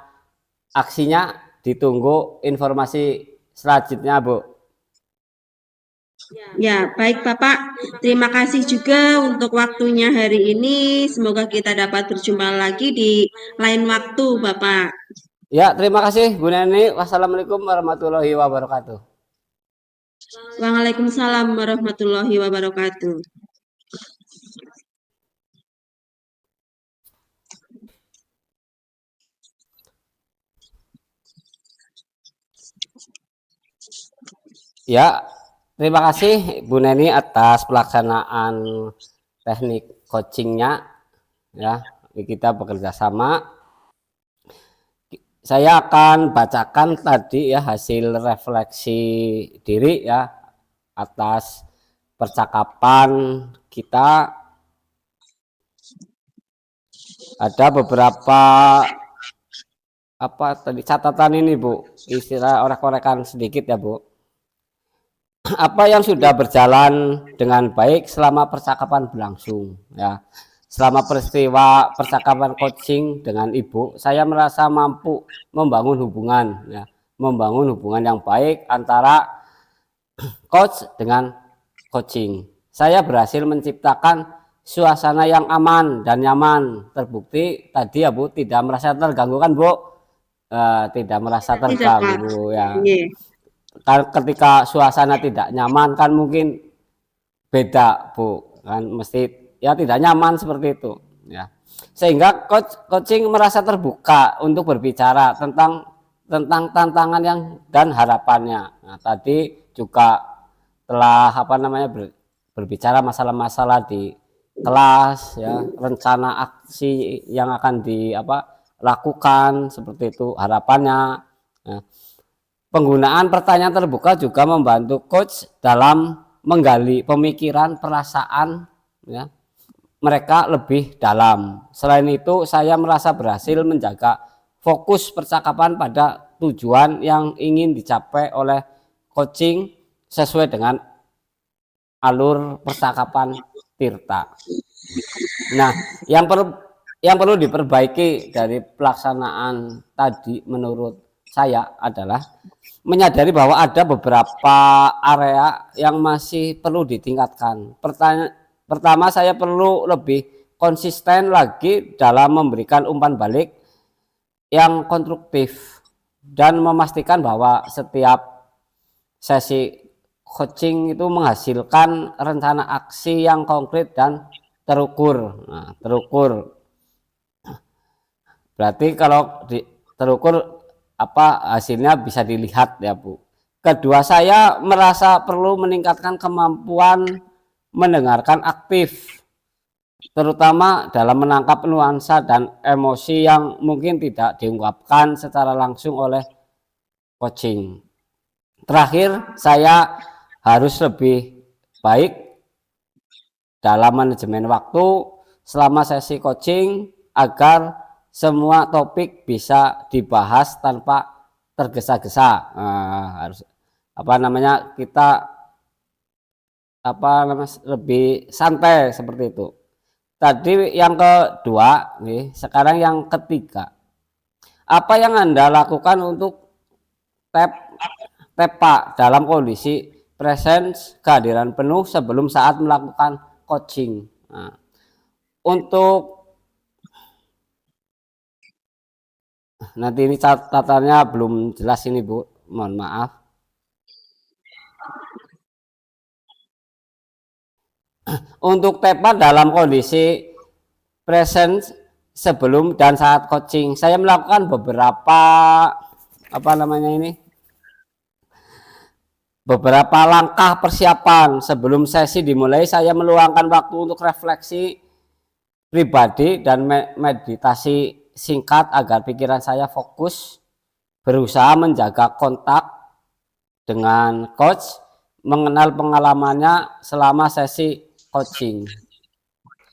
Speaker 2: aksinya. Ditunggu informasi selanjutnya Bu.
Speaker 1: Ya, baik Bapak. Terima kasih juga untuk waktunya hari ini. Semoga kita dapat berjumpa lagi di lain waktu Bapak.
Speaker 2: Ya terima kasih Bu Neni. Wassalamualaikum warahmatullahi wabarakatuh.
Speaker 1: Waalaikumsalam warahmatullahi wabarakatuh.
Speaker 2: Ya terima kasih Bu Neni atas pelaksanaan teknik coachingnya. Ya kita bekerja sama. Saya akan bacakan tadi ya hasil refleksi diri ya atas percakapan kita. Ada beberapa tadi catatan ini Bu, istilah orek-orekan sedikit ya Bu. Apa yang sudah berjalan dengan baik selama percakapan berlangsung ya. Selama peristiwa percakapan coaching dengan Ibu, saya merasa mampu membangun hubungan ya, membangun hubungan yang baik antara coach dengan coaching. Saya berhasil menciptakan suasana yang aman dan nyaman. Terbukti tadi ya Bu tidak merasa terganggu kan Bu? Tidak merasa
Speaker 1: Tidak Pak.
Speaker 2: terganggu ya.
Speaker 1: Iya.
Speaker 2: Ketika suasana tidak nyaman kan mungkin beda Bu, kan mesti ya tidak nyaman seperti itu ya. Sehingga coaching merasa terbuka untuk berbicara tentang tantangan yang dan harapannya. Nah, tadi juga telah berbicara masalah-masalah di kelas ya, rencana aksi yang akan lakukan seperti itu harapannya. Nah, penggunaan pertanyaan terbuka juga membantu coach dalam menggali pemikiran, perasaan ya, mereka lebih dalam. Selain itu, saya merasa berhasil menjaga fokus percakapan pada tujuan yang ingin dicapai oleh coaching sesuai dengan alur percakapan Tirta. Nah, yang perlu diperbaiki dari pelaksanaan tadi menurut saya adalah menyadari bahwa ada beberapa area yang masih perlu ditingkatkan. Pertama, saya perlu lebih konsisten lagi dalam memberikan umpan balik yang konstruktif dan memastikan bahwa setiap sesi coaching itu menghasilkan rencana aksi yang konkret dan terukur. Nah, terukur berarti kalau terukur hasilnya bisa dilihat ya Bu. Kedua, saya merasa perlu meningkatkan kemampuan mendengarkan aktif, terutama dalam menangkap nuansa dan emosi yang mungkin tidak diungkapkan secara langsung oleh coaching. Terakhir, saya harus lebih baik dalam manajemen waktu selama sesi coaching agar semua topik bisa dibahas tanpa tergesa-gesa. Harus kita lebih santai seperti itu. Tadi yang kedua nih, sekarang yang ketiga. Apa yang Anda lakukan untuk tepat dalam kondisi presence, kehadiran penuh sebelum saat melakukan coaching. Nah, untuk nanti ini catatannya belum jelas ini Bu, mohon maaf. Untuk tepat dalam kondisi presence sebelum dan saat coaching, saya melakukan beberapa beberapa langkah persiapan sebelum sesi dimulai. Saya meluangkan waktu untuk refleksi pribadi dan meditasi singkat agar pikiran saya fokus, berusaha menjaga kontak dengan coach, mengenal pengalamannya selama sesi coaching,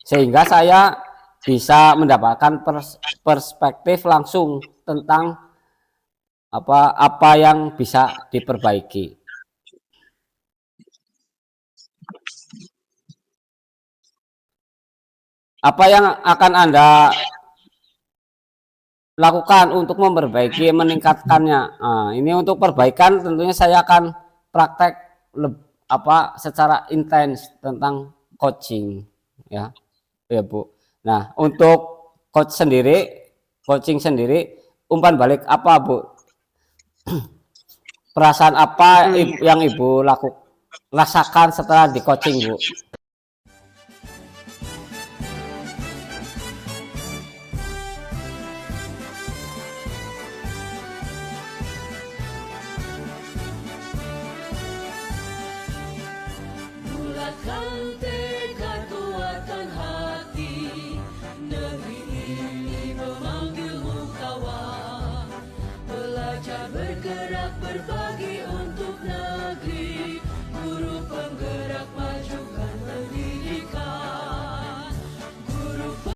Speaker 2: sehingga saya bisa mendapatkan perspektif langsung tentang apa yang bisa diperbaiki. Apa yang akan Anda lakukan untuk memperbaiki, meningkatkannya? Nah, ini untuk perbaikan tentunya saya akan praktek secara intens tentang coaching, ya Bu. Nah, untuk coaching sendiri, umpan balik apa Bu? Perasaan apa yang Ibu rasakan setelah di coaching Bu?